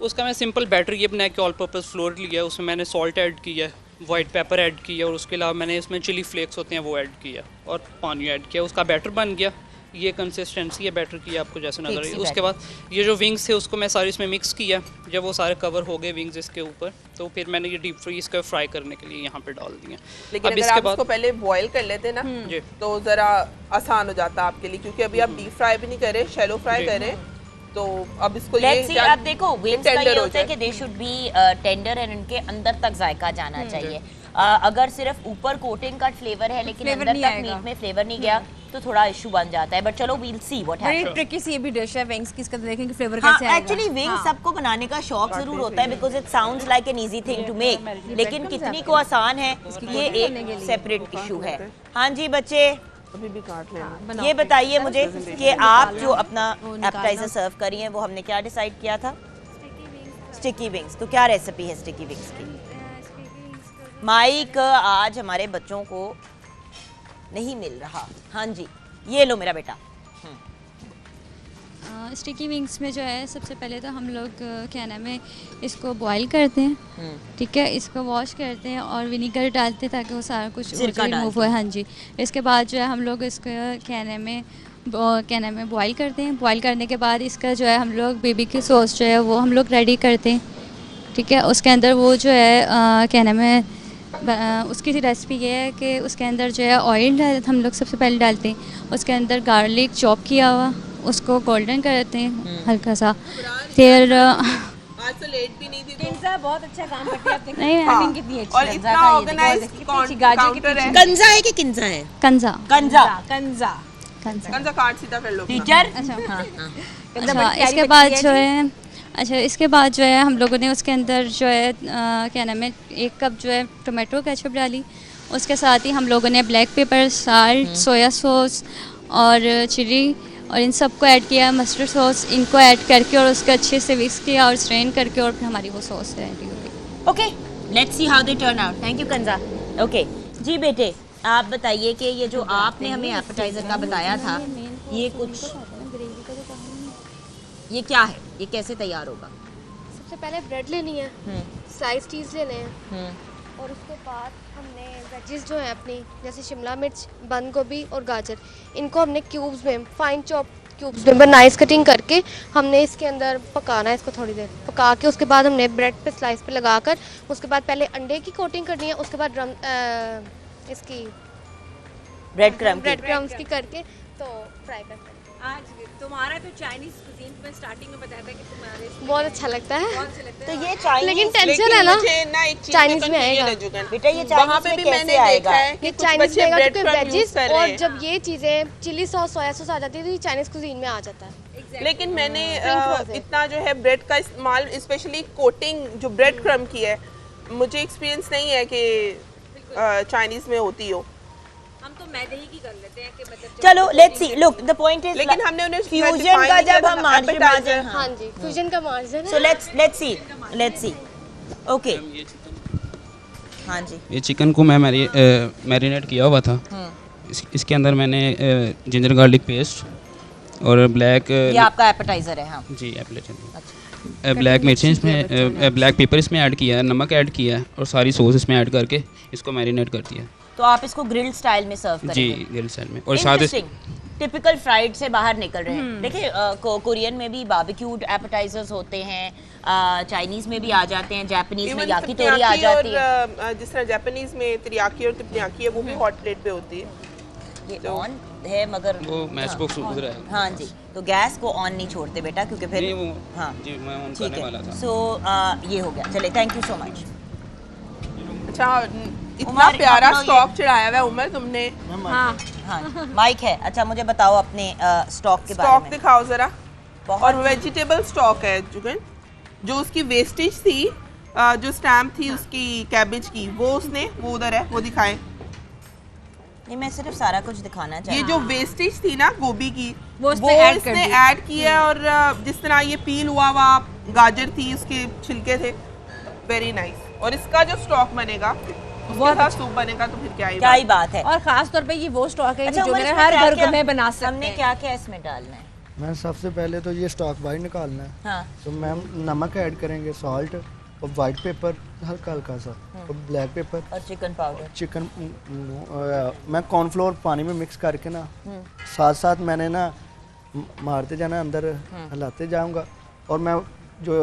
S7: उसका मैं सिंपल बैटर ये बना के ऑल पर्पस फ्लोर लिया है, उसमें मैंने सॉल्ट ऐड किया है, वाइट पेपर ऐड किया, और उसके अलावा मैंने इसमें चिली फ्लेक्स होते हैं वो ऐड किया, और पानी ऐड किया, उसका बैटर बन गया। ये कंसिस्टेंसी है बैटर की आपको जैसे नजर
S1: ठीक
S7: आई।
S1: सी
S7: उसके बाद ये जो विंग्स थे उसको मैं सारे इसमें मिक्स किया। जब वो सारे कवर हो गए विंग्स इसके ऊपर, तो फिर मैंने ये डीप फ्रीज का फ्राई करने के लिए यहाँ पे डाल दिए।
S4: लेकिन
S7: अब
S4: अगर
S7: इसके
S4: आप
S7: बाद
S4: इसको पहले बॉईल कर लेते ना
S7: जी
S4: तो ज़रा आसान हो जाता आपके लिए, क्योंकि अभी आप डीप फ्राई भी नहीं कर रहे, शैलो फ्राई
S7: जी।
S4: कर रहे, तो अब इसको
S1: लेट्स सी, अब देखो विंग्स का ये
S4: टेंडर हो
S1: होता है कि
S4: जाए।
S1: They should be tender and इनके अंदर तक जायका जाना चाहिए। अगर सिर्फ ऊपर कोटिंग का फ्लेवर है लेकिन
S3: Flavor
S1: अंदर
S3: नहीं
S1: तक
S3: आएगा।
S1: मीट में फ्लेवर नहीं गया तो थोड़ा इशू बन जाता है। बट चलो वील सी व्हाट
S3: बड़ी
S1: हैपेंस।
S3: ट्रिकी सी ये भी डिश है विंग्स की, इसका तो देखें कि फ्लेवर
S1: हाँ,
S3: कैसे आएगा।
S1: एक्चुअली विंग सबको बनाने का शौक जरूर होता है because it sounds like an easy thing to make, लेकिन कितनी को आसान है ये एक सेपरेट इशू है। हाँ जी बच्चे,
S4: अभी भी काट लेना।
S1: ये बताइए मुझे कि आप जो अपना एपेटाइजर सर्व करी हैं वो हमने क्या डिसाइड किया था? Sticky wings. तो क्या रेसिपी है स्टिकी विंग्स की? माइक आज हमारे बच्चों को नहीं मिल रहा। हाँ जी, ये लो मेरा बेटा।
S8: स्टिकी विंग्स में जो है सबसे पहले तो हम लोग क्या नाम है इसको बॉईल करते हैं, ठीक है, इसको वॉश करते हैं और विनीगर डालते हैं ताकि वो सारा कुछ
S1: सिरका
S8: रिमूव हो। हाँ जी, इसके बाद जो है हम लोग इसको क्या नाम है बॉईल करते हैं। बॉईल करने के बाद इसका जो है हम लोग BBQ सॉस जो है वो हम लोग रेडी करते हैं, ठीक है। उसके अंदर वो जो है क्या नाम है उसकी रेसिपी ये है कि उसके अंदर जो है ऑयल हम लोग सबसे पहले डालते हैं, उसके अंदर गार्लिक चॉप किया हुआ उसको गोल्डन करते हैं हल्का सा, फिर
S4: आज तो लेट भी नहीं थी तो
S3: किंजा बहुत अच्छा काम करती है। आप
S8: नहीं,
S3: कटिंग कितनी अच्छी
S4: और
S3: है।
S4: इतना ऑर्गेनाइज्ड काउंटर है।
S1: कंजा है कि किंजा है?
S8: कंजा
S1: कंजा।
S3: कंजा
S8: कंजा।
S4: कंजा काट सीधा कर लो।
S1: टीचर
S8: अच्छा
S1: हाँ
S8: अच्छा, इसके बाद जो है इसके बाद जो है हम लोगों ने उसके अंदर जो है क्या नाम है 1 कप जो है टोमेटो केचप डाली। उसके साथ ही हम लोगों ने black pepper, salt, soya sauce और चिली और इन सब को ऐड किया, मस्टर्ड सॉस, इनको ऐड करके और उसको अच्छे से विस्क किया और स्ट्रेन करके और फिर हमारी वो सॉस रेडी हो गई।
S1: Okay, let's see how they turn out. Thank you Kanza. Okay जी बेटे, आप बताइए कि ये जो आपने हमें एपेटाइजर का बताया था ये कुछ ये क्या है, ये कैसे तैयार होगा?
S6: सबसे पहले ब्रेड लेनी है, स्लाइस चीज़ लेने हैं और उसके बाद हमने वेजेस जो है अपनी जैसे शिमला मिर्च, बंद गोभी और गाजर, इनको हमने क्यूब्स में फाइन चॉप क्यूब्स में नाइस कटिंग करके हमने इसके अंदर पकाना है। इसको थोड़ी देर पका के उसके बाद हमने ब्रेड पे स्लाइस पे लगाकर उसके बाद पहले अंडे की कोटिंग करनी है, उसके बाद इसकी
S1: ब्रेड
S6: क्रम्स की करके तो फ्राई करते हैं।
S3: आज तुम्हारा तो चाइनीज कुजीन में स्टार्टिंग में बताया था कि तुम्हारे
S6: बहुत अच्छा लगता है,
S3: बहुत अच्छा लगता
S1: तो
S3: है।
S1: ये चाइनीज
S6: लेकिन टेंशन है ना
S4: मुझे ना एक चीज
S6: चाइनीज में आएगा।
S1: बेटा ये
S4: वहाँ
S1: चाइनीज
S4: पे
S1: में
S4: भी
S1: कैसे
S4: मैंने
S1: आएगा?
S4: देखा है कि
S6: ये
S4: कुछ
S6: चाइनीज
S4: बच्चे
S6: में आएगा
S4: ब्रेड
S6: क्योंकि
S4: क्रम्ब यूज
S6: वेजिस
S4: कर रहे
S6: और
S4: हैं।
S6: जब ये चीज़ें चिली सॉस, सोया सॉस आ जाती है तो ये चाइनीज कुजीन में आ जाता है।
S4: लेकिन मैंने
S6: Pink rose
S4: इतना जो है ब्रेड का इस्तेमाल, स्पेशली कोटिंग जो ब्रेड क्रम्ब की है, मुझे एक्सपीरियंस नहीं है कि चाइनीज में होती हो।
S3: हम तो मैदे ही की कर लेते हैं कि मतलब
S1: चलो let's see, look the point is
S4: लेकिन हमने उन्हें
S1: फ्यूजन का जब हम मार्जिन
S6: हाँ जी, फ्यूजन का margin
S1: so let's see okay. हाँ जी,
S9: ये चिकन को मैं मैरिनेट किया हुआ था। इसके अंदर मैंने जिंजर गार्लिक पेस्ट और ब्लैक
S1: ये आपका एपेटाइजर है। हाँ
S9: जी एप्लेट ब्लैक मिर्ची इसमें ब्लैक पेपर इसमें ऐड किया है, नमक ऐड किया है और सारी सॉस इसमें ऐड करके इसको मैरिनेट कर दिया।
S1: तो आप इसको ग्रिल्ड स्टाइल में सर्व
S9: जी
S1: करेंगे?
S9: ग्रिल स्टाइल में। और साथ
S1: टिपिकल फ्राइड से बाहर निकल रहे हैं। देखिए कोरियन में भी बारबेक्यूड एपेटाइजर्स होते हैं, चाइनीज में भी आ जाते हैं, जापानीज में याकिटोरी आ जाती है।
S4: जिस तरह जापानीज में तेरियाकी और तेप्पयाकी है वो भी हॉट प्लेट पे होती है।
S1: ये ऑन है मगर
S9: वो मैच बॉक्स उधर है।
S1: हाँ जी, तो गैस को ऑन नहीं छोड़ते बेटा क्योंकि फिर
S9: नहीं वो
S1: हाँ
S9: जी मैं ऑन
S1: ठीक
S9: करने वाला
S1: है।
S9: था।
S1: सो ये हो गया, चले थैंक यू सो मच।
S4: अच्छा, इतना
S1: उमर,
S4: प्यारा
S1: अपना ये-
S4: स्टॉक चढ़ाया हुआ है उमर तुमने।
S3: हाँ
S1: हाँ माइक है। अच्छा मुझे बताओ अपने स्टॉक के बारे
S4: स्टॉक
S1: में।
S4: दिखाओ जरा।
S1: बहुत
S4: और वेजिटेबल स्टॉक है जुगन, जो उसकी वेस्टेज थी, जो स्टैम्प थी उसकी कैबेज की, वो उसने वो उधर है, वो दिखाएं।
S1: नहीं मैं सिर्फ सारा कुछ दिखाना
S4: ये
S1: चाहिए।
S4: जो वेस्टेज थी ना गोभी की,
S3: वो
S4: वो
S3: इसने add कर
S4: इसने
S3: दी।
S4: ऐड किया। और जिस तरह ये पील हुआ हुआ गाजर थी, उसके छिलके थे, वेरी नाइस। और इसका जो स्टॉक बनेगा उसके साथ सूप बनेगा तो फिर क्या ही
S1: क्या ही बात है।
S3: और खास तौर पे ये वो स्टॉक है
S1: अच्छा,
S3: जो
S1: उमर,
S3: मेरे
S1: इसमें
S3: हर
S1: क्या-
S3: घर
S1: क्या-
S3: में बना सकते
S1: हमने
S3: हैं।
S1: क्या क्या इसमें डालना है?
S2: मैम सबसे पहले तो ये स्टॉक बाहर निकालना है।
S1: हाँ
S2: तो मैम नमक ऐड करेंगे, सॉल्ट और वाइट पेपर हल्का हल्का सा और ब्लैक पेपर
S1: और चिकन पाउडर।
S2: चिकन मैं कॉर्नफ्लोर पानी में मिक्स करके ना साथ साथ मैंने ना मारते जाना अंदर हिलाते जाऊंगा और मैं जो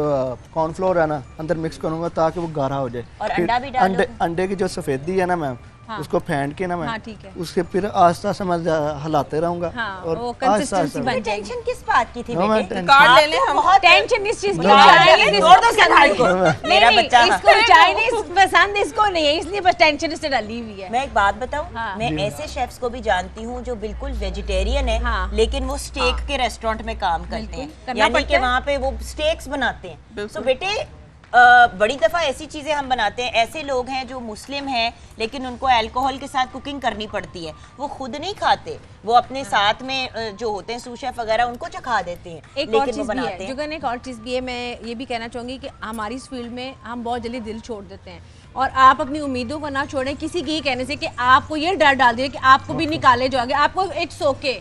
S2: कॉर्नफ्लोर है ना अंदर मिक्स करूंगा ताकि वो गाढ़ा हो जाए।
S1: और
S2: फिर
S1: अंडा भी डालोगे?
S2: अंडे की जो सफेदी है ना मैम उसको फेंट के ना मैं
S3: हाँ, ठीक है।
S2: उसके फिर आस्ता आस्ता मैं हिलाते रहूंगा
S3: हाँ,
S2: और
S3: वो
S2: आस्ता
S3: consistency
S2: आस्ता
S3: बन जाएगी।
S1: टेंशन किस बात की थी
S2: No, मैं
S1: बेटे?
S2: टेंशन-
S4: कार्ड ले लें हम।
S1: बहुत
S3: टेंशन इस चीज की
S2: No,
S3: Chinese
S1: छोड़ दो उसके कार्ड को। मेरा
S3: नहीं,
S1: बच्चा
S3: इसको चाइनीज पसंद इसको नहीं है, इसलिए बस टेंशन इससे डली हुई है।
S1: मैं एक बात बताऊं,
S3: हाँ।
S1: मैं ऐसे शेफ्स को भी जानती हूँ जो बिल्कुल वेजिटेरियन है
S3: हाँ।
S1: लेकिन वो स्टेक के रेस्टोरेंट में काम करते हैं,
S3: करना
S1: यानी
S3: पड़ता
S1: कि
S3: है।
S1: वहाँ पे वो स्टेक्स बनाते हैं।
S4: बिल्कुल।
S1: सो बेटे बड़ी दफ़ा ऐसी चीज़ें हम बनाते हैं, ऐसे लोग हैं जो मुस्लिम हैं लेकिन उनको अल्कोहल के साथ कुकिंग करनी पड़ती है, वो खुद नहीं खाते, वो अपने साथ में जो होते हैं सूश शेफ वगैरह उनको चखा देते हैं,
S3: एक और
S1: लेकिन वो
S3: चीज़ भी
S1: बनाते
S3: है,
S1: हैं।
S3: जुगन एक और चीज़ भी है, मैं ये भी कहना चाहूँगी कि हमारी इस फील्ड में हम बहुत जल्दी दिल छोड़ देते हैं और आप अपनी उम्मीदों को ना छोड़ें किसी के ये कहने से कि आपको ये डर डाल दिया कि आपको भी निकाले जाओगे। आपको इट्स ओके,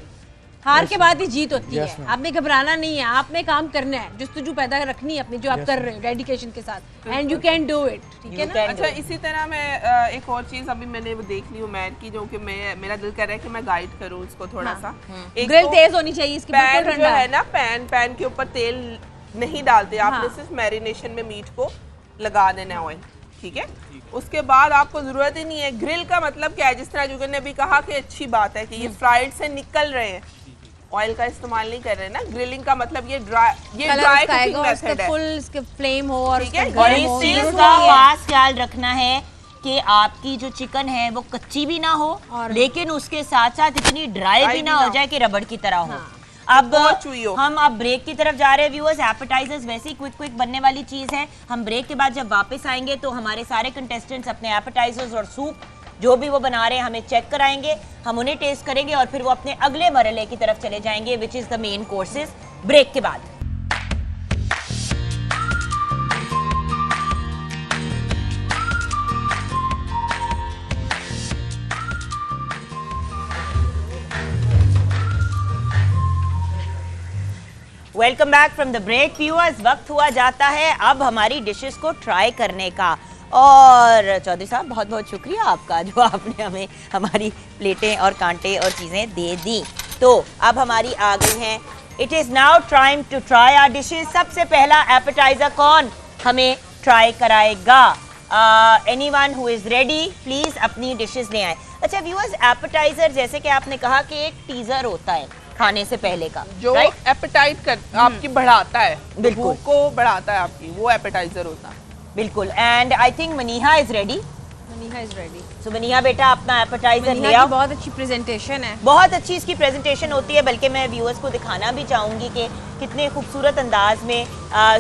S3: हार के बाद ही जीत होती
S2: Yes,
S3: है।
S2: ma'am.
S3: आपने घबराना नहीं है, आपने काम करना है, जस्तुजू पैदा रखनी है अपनी जो आप कर रहे हो डेडिकेशन के साथ, and you can do it. ठीक है
S1: You
S3: ना?
S1: can
S4: अच्छा,
S1: do it.
S4: इसी तरह मैं एक और चीज अभी मैंने वो देख ली उमैर की, जो कि मेरा दिल कर रहा है कि मैं गाइड करूँ इसको थोड़ा सा। एक
S3: ग्रिल
S4: तो
S3: तेज होनी चाहिए इसकी,
S4: पैन
S3: बिल्कुल
S4: जो
S3: ठंडा
S4: है ना, पैन के ऊपर तेल नहीं डालते, आपने
S3: हाँ।
S4: सिर्फ मैरिनेशन में मीट को लगा देना है ऑयल, ठीक है। उसके बाद आपको जरूरत ही नहीं है ग्रिल का मतलब क्या है, जिस तरह जुगन ने भी कहा कि अच्छी बात है कि ये फ्राइड से निकल रहे हैं, ऑयल का इस्तेमाल नहीं कर रहे ना। ग्रिलिंग का मतलब ये ड्राई कुकिंग मेथड है,
S3: फुल इसके फ्लेम हो और
S4: ठीक है।
S3: उसका
S1: और
S3: गर्म
S1: इस
S3: हो,
S1: चीज
S3: जरूरत
S1: का
S3: नहीं है।
S1: खास ख्याल रखना है कि आपकी जो चिकन है वो कच्ची भी ना हो
S3: और
S1: लेकिन उसके साथ साथ इतनी ड्राई भी ना हो जाए कि रबड़ की तरह हो। अब
S4: बहुत चुई हो।
S1: हम अब ब्रेक की तरफ जा रहे हैं व्यूअर्स। एपेटाइजर्स वैसे ही क्विक बनने वाली चीज है। हम ब्रेक के बाद जब वापस आएंगे तो हमारे सारे कंटेस्टेंट्स अपने एपेटाइजर्स और सूप जो भी वो बना रहे हैं हमें चेक कराएंगे, हम उन्हें टेस्ट करेंगे और फिर वो अपने अगले मरहले की तरफ चले जाएंगे which is the main courses. Break के बाद welcome back from the break viewers. वक्त हुआ जाता है अब हमारी डिशेस को ट्राई करने का। और चौधरी साहब बहुत बहुत शुक्रिया आपका जो आपने हमें हमारी प्लेटें और कांटे और चीज़ें दे दी। तो अब हमारी आ गई हैं, it is now time to try our dishes. सबसे पहला एपेटाइजर कौन हमें ट्राई कराएगा? Anyone who is ready please अपनी डिशेस ले आए। अच्छा व्यूअर्स, एपेटाइजर जैसे कि आपने कहा कि एक टीज़र होता है खाने से पहले का,
S4: जो
S1: right?
S4: एपेटाइट कर आपकी बढ़ाता है,
S1: बिल्कुल।
S4: भूख को बढ़ाता है आपकी, वो एपेटाइजर होता है।
S1: बिल्कुल। And I think Maniha is ready.
S3: Maniha is ready.
S1: So Maniha बेटा अपना एपेटाइजर ले
S3: मनीहा
S1: आओ।
S3: की बहुत अच्छी प्रेजेंटेशन है।
S1: बहुत अच्छी इसकी प्रेजेंटेशन होती है, बल्कि मैं व्यूअर्स को दिखाना भी चाहूंगी कि कितने खूबसूरत अंदाज में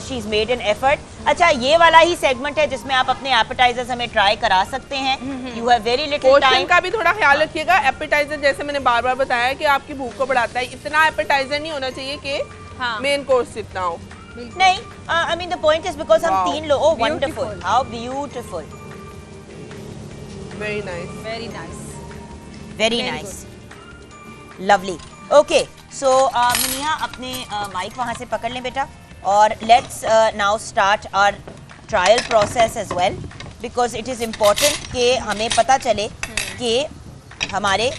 S1: she is made an effort. अच्छा, ये वाला ही सेगमेंट है जिसमें आप अपने एपेटाइजर्स हमें ट्राई करा सकते हैं। You have very little
S4: portion
S1: time.
S4: का भी थोड़ा ख्याल रखिएगा। एपेटाइजर जैसे मैंने बार बार बताया कि आपकी भूख को बढ़ाता है, इतना एपेटाइजर नहीं होना चाहिए कि
S3: हाँ।
S4: मेन कोर्स इतना हो।
S1: नहीं, I mean the point is because हम
S4: Wow.
S1: 3 लोग। Oh
S3: Beautiful.
S1: Wonderful, how beautiful,
S4: very nice.
S3: Very nice.
S1: Very nice, lovely. Okay, so Maniha अपने माइक वहाँ से पकड़ लें बेटा और let's now start our trial process as well, because it is important कि हमें पता चले कि हमारे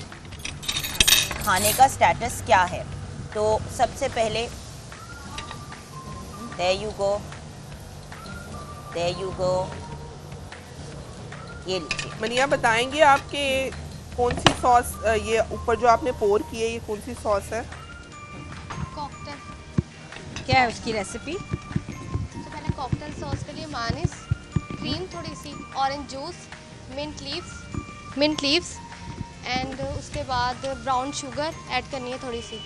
S1: खाने का स्टेटस क्या है। तो सबसे पहले there you go, there you go, ये लीजिए।
S4: मनिया बताएंगे आपके कौन सी सॉस, ये ऊपर जो आपने पोर की है ये कौन सी सॉस है?
S6: कॉकटेल।
S3: क्या है उसकी रेसिपी?
S6: सबसे पहले कॉकटेल सॉस के लिए मानिस, क्रीम, थोड़ी सी orange juice, mint leaves and उसके बाद ब्राउन शुगर ऐड करनी है थोड़ी सी,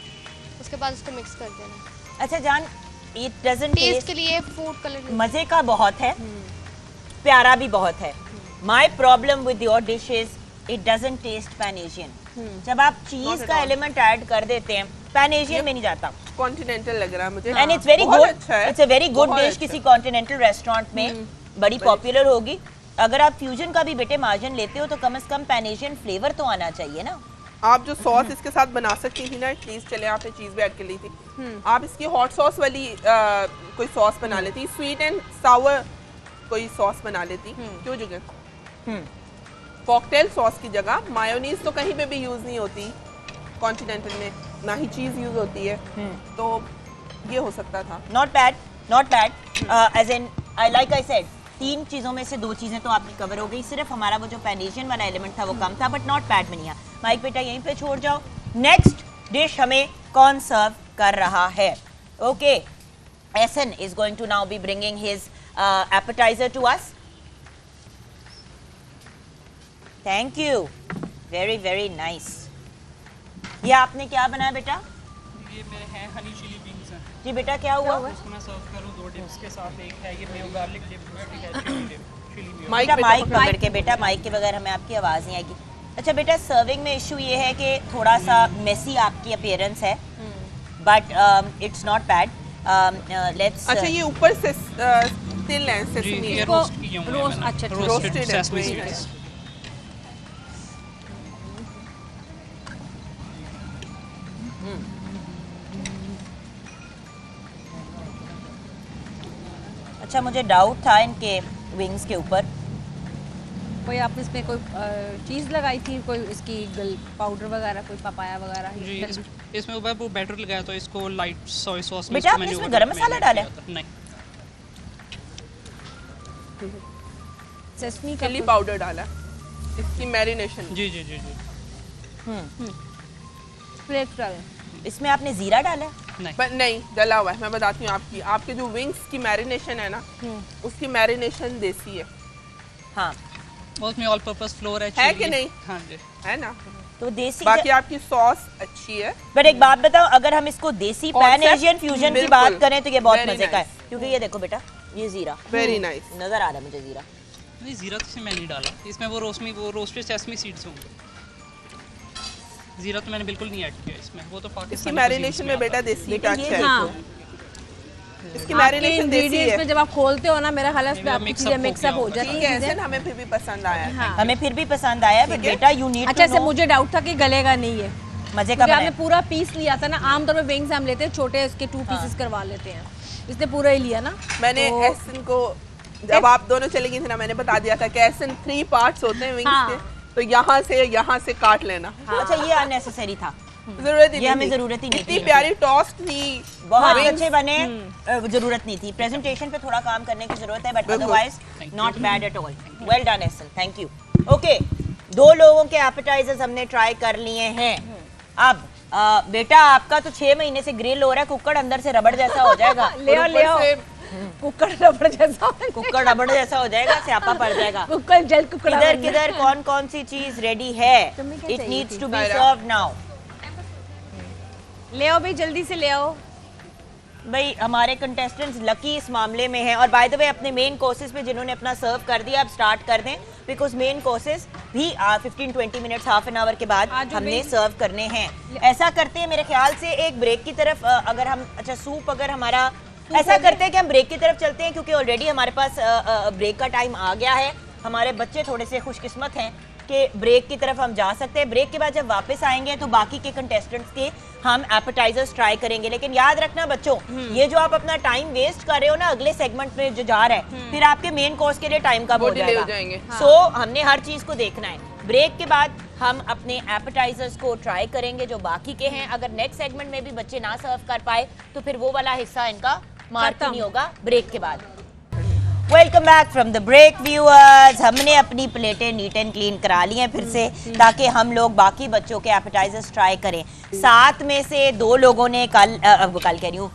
S6: उसके बाद उसको मिक्स कर देना।
S1: अच्छा जान, इट डजंट
S6: टेस्ट के लिए फूड कलर
S1: मज़े का बहुत है, प्यारा भी बहुत है। My problem with your dish is it doesn't taste pan Asian. जब आप चीज का एलिमेंट ऐड कर देते हैं, पैन एशियन में नहीं जाता।
S4: कॉन्टिनेंटल लग रहा है मुझे।
S1: एंड इट्स वेरी
S4: बहुत
S1: गुड,
S4: अच्छा है।
S1: इट्स अ वेरी गुड
S4: बहुत
S1: डिश।
S4: अच्छा
S1: किसी कॉन्टिनेंटल रेस्टोरेंट में बड़ी पॉपुलर होगी। अगर आप फ्यूजन का भी बेटे मार्जिन लेते हो तो कम से कम पैन एशियन फ्लेवर तो आना चाहिए ना।
S4: आप जो सॉस इसके साथ बना सकती थी ना, एटलीस्ट चले आपने चीज भी ऐड कर ली थी, आप इसकी हॉट सॉस वाली कोई सॉस बना लेती, स्वीट एंड सावर कोई सॉस बना लेती, क्यों जगह कॉकटेल सॉस की जगह मायोनीज तो कहीं पे भी यूज नहीं होती कॉन्टिनेंटल में, ना ही चीज यूज होती है, तो ये हो सकता था।
S1: Not bad, not bad, as in like I said 3 चीज़ों में से 2 चीज़ें तो आपकी कवर हो गई, सिर्फ हमारा वो जो पैनेशियन वाला एलिमेंट था वो कम था, बट नॉट बैड बनिया। माइक बेटा यहीं पे छोड़ जाओ। नेक्स्ट डिश हमें कौन सर्व कर रहा है? Okay, Ehsan is going to now be bringing his appetizer to us. Thank you, very very nice. ये आपने क्या बनाया बेटा?
S7: ये मेरे हैं हनी चिली विंग्स हैं।
S1: जी बेटा क्या हुआ?
S7: इसको मैं सर्व करूँ 2 डिप्स के साथ। एक है ये मेयो गार्लिक डिप, ठीक है, chilli dip, chilli mayo.
S4: Mic
S1: बेटा
S4: बेटा
S1: माइक
S4: पकड़।
S1: पकड़ के बेटा, माइक के बगैर हमें आपकी आवाज़ नहीं आएगी। अच्छा बेटा, सर्विंग में इशू ये है कि थोड़ा सा मेसी आपकी अपीयरेंस है, but it's not bad. Let's
S4: अच्छा, ये ऊपर से तिल है,
S7: जी,
S4: सेसमी
S7: ये
S4: है।
S7: रोस्ट किए हुए हैं
S3: रोस्ट,
S7: मैंने।
S3: अच्छा,
S7: रोस्टेड
S4: रोस्टेड है,
S7: सेसमी
S4: very
S7: सीड्स।
S1: अच्छा, मुझे डाउट था इनके विंग्स के ऊपर।
S3: कोई आपने इसमें कोई चीज़ लगाई थी, कोई इसकी पाउडर वगैरह, कोई पपाया वगैरह?
S7: जी, इसमें वो बैटर लगाया तो इसको लाइट सोया सॉस में
S1: बेटा,
S7: इसको
S1: आपने
S7: मैंने
S1: इसमें
S7: वो
S1: गरम मसाला डाला है?
S7: किया था। नहीं,
S3: सेसमी का
S4: चिली पाउडर डाला, इसकी मैरिनेशन।
S7: जी जी जी जी।
S3: फ्लेक्स डाले।
S1: इसमें आपने जीरा डाला है?
S7: नहीं,
S4: पर नहीं, डला हुआ है। मैं बताती हूँ आपकी, आपके जो विंग्स की मैरिनेशन है ना, उसकी मैरिनेशन देसी है।
S1: हाँ,
S7: उसमें ऑल पर्पस फ्लोर है
S4: है
S7: chili-
S4: कि नहीं?
S7: हाँ जी।
S4: है ना?
S1: तो देसी।
S4: बाकी आपकी सॉस अच्छी है।
S1: पर एक बात बताओ, अगर हम इसको देसी पैन
S4: Concept,
S1: एशियन फ्यूजन की
S4: बिल्कुल।
S1: बात करें तो ये बहुत
S4: Very
S1: मजे का है,
S4: nice.
S1: क्योंकि ये देखो बेटा, ये जीरा
S4: वेरी नाइस।
S1: नजर आ रहा है मुझे जीरा।
S7: नहीं, जीरा तो इसमें मैं नहीं डाला, इसमें वो रोस्टेड सेसमी सीड्स होंगे। जीरा तो मैंने बिल्कुल नहीं ऐड किया इसमें, वो तो
S4: इसकी
S7: पाकिस्तानी
S4: मैरिनेशन
S7: cuisines
S4: में
S7: आता
S4: बेटा
S7: है।
S4: देसी
S1: बेटा,
S4: टच
S1: ये
S4: है।
S3: हाँ,
S4: इसकी
S3: आपके
S4: मैरिनेशन देसी
S3: इंग्रेडिएंट्स
S4: है।
S3: में जब आप खोलते हो ना, मेरा ख्याल है इसमें
S7: ये
S3: आपकी
S7: mix
S3: चीजें
S7: up
S3: मिक्स
S7: हो
S3: अप हो
S7: गया
S3: जाती
S4: ठीक है,
S3: हैं
S4: ऐसे
S3: चीजें।
S4: ना हमें फिर भी पसंद आया है।
S3: हाँ,
S1: हमें फिर भी पसंद आया, बट
S4: ठीक है।
S1: बेटा यू नीड
S3: अच्छा,
S1: टू
S3: इससे
S1: नो
S3: मुझे डाउट था कि गलेगा नहीं है,
S1: मजे का
S3: क्योंकि आपने
S1: बनाया।
S3: पूरा पीस लिया था ना। आमतौर पे विंग्स हम लेते हैं छोटे, उसके 2 पीसेस करवा लेते हैं, इसने पूरा ही लिया ना।
S4: मैंने
S3: तो-
S4: एसन को, जब आप दोनों चली गई थी ना, मैंने बता दिया था कि एसन 3 पार्ट्स होते हैं विंग्स
S3: हाँ।
S4: के, तो यहाँ से काट लेना।
S1: अच्छा, ये अननेसेसरी था,
S4: जरूरत ही
S1: ये
S4: नहीं
S1: हमें
S4: थी।
S1: जरूरत ही नहीं
S4: इतनी
S1: थी।
S4: प्यारी टोस्ट थी,
S1: बहुत
S4: wings,
S1: अच्छे बने, जरूरत नहीं थी। प्रेजेंटेशन पे थोड़ा काम करने की जरूरत है, बट
S4: बिल्कुल।
S1: Otherwise not bad at all. Well done acyl, thank you. Okay, 2 लोगों के एपेटाइजर्स हमने ट्राई कर लिए हैं। अब बेटा, आपका तो 6 महीने से ग्रिल हो रहा है, कुकर अंदर से रबड़ जैसा हो जाएगा।
S3: ले आओ,
S4: और
S3: ले
S4: ऊपर
S3: आओ।
S4: से
S3: कुकर रबड़ जैसा,
S1: कुकर रबड़ जैसा हो जाएगा, स्यापा पड़ जाएगा।
S3: कुकर जल कुकड़ा
S1: किधर
S3: बन गया।
S1: किधर कौन कौन सी चीज रेडी है?
S3: तुम्हें क्या
S1: इट
S3: चाहिए
S1: नीड्स
S3: थी?
S1: To be
S4: Saira.
S1: Served now.
S3: ले आओ भाई, जल्दी से ले आओ।
S1: भाई, हमारे कंटेस्टेंट्स लकी इस मामले में हैं। और बाय द वे, अपने मेन कोर्सेज पे जिन्होंने अपना सर्व कर दिया, अब स्टार्ट कर दें, बिकॉज मेन कोर्सेज भी 15-20 मिनट्स, हाफ एन आवर के बाद
S3: आज जो
S1: हमने
S3: main-
S1: सर्व करने हैं। ऐसा करते हैं मेरे ख्याल से एक ब्रेक की तरफ, अगर हम, अच्छा सूप अगर हमारा, ऐसा करते हैं कि हम ब्रेक की तरफ चलते हैं, क्योंकि ऑलरेडी हमारे पास ब्रेक का टाइम आ गया है। हमारे बच्चे थोड़े से खुशकिस्मत हैं कि ब्रेक की तरफ हम जा सकते हैं। ब्रेक के बाद जब वापस आएंगे तो बाकी के कंटेस्टेंट्स के हम एपेटाइजर्स ट्राई करेंगे। लेकिन याद रखना बच्चों, ये जो आप अपना टाइम वेस्ट कर रहे हो ना, अगले सेगमेंट में जो जा रहा है, फिर आपके मेन कोर्स के लिए टाइम कब
S4: वो
S1: हो
S4: delay हो
S1: जाएगा।
S4: जाएंगे।
S1: सो हमने हर चीज को देखना है। ब्रेक के बाद हम अपने एपेटाइजर्स को ट्राई करेंगे जो बाकी के हैं। अगर नेक्स्ट सेगमेंट में भी बच्चे ना सर्व कर पाए तो फिर वो वाला हिस्सा इनका मार्क नहीं होगा ब्रेक के बाद। Welcome back from the break viewers. हमने अपनी प्लेटें नीट एंड क्लीन करा ली हैं फिर से, ताकि हम लोग बाकी बच्चों के एपेटाइजर्स ट्राई करें। 7 में से 2 लोगों ने कल कह रही हूँ,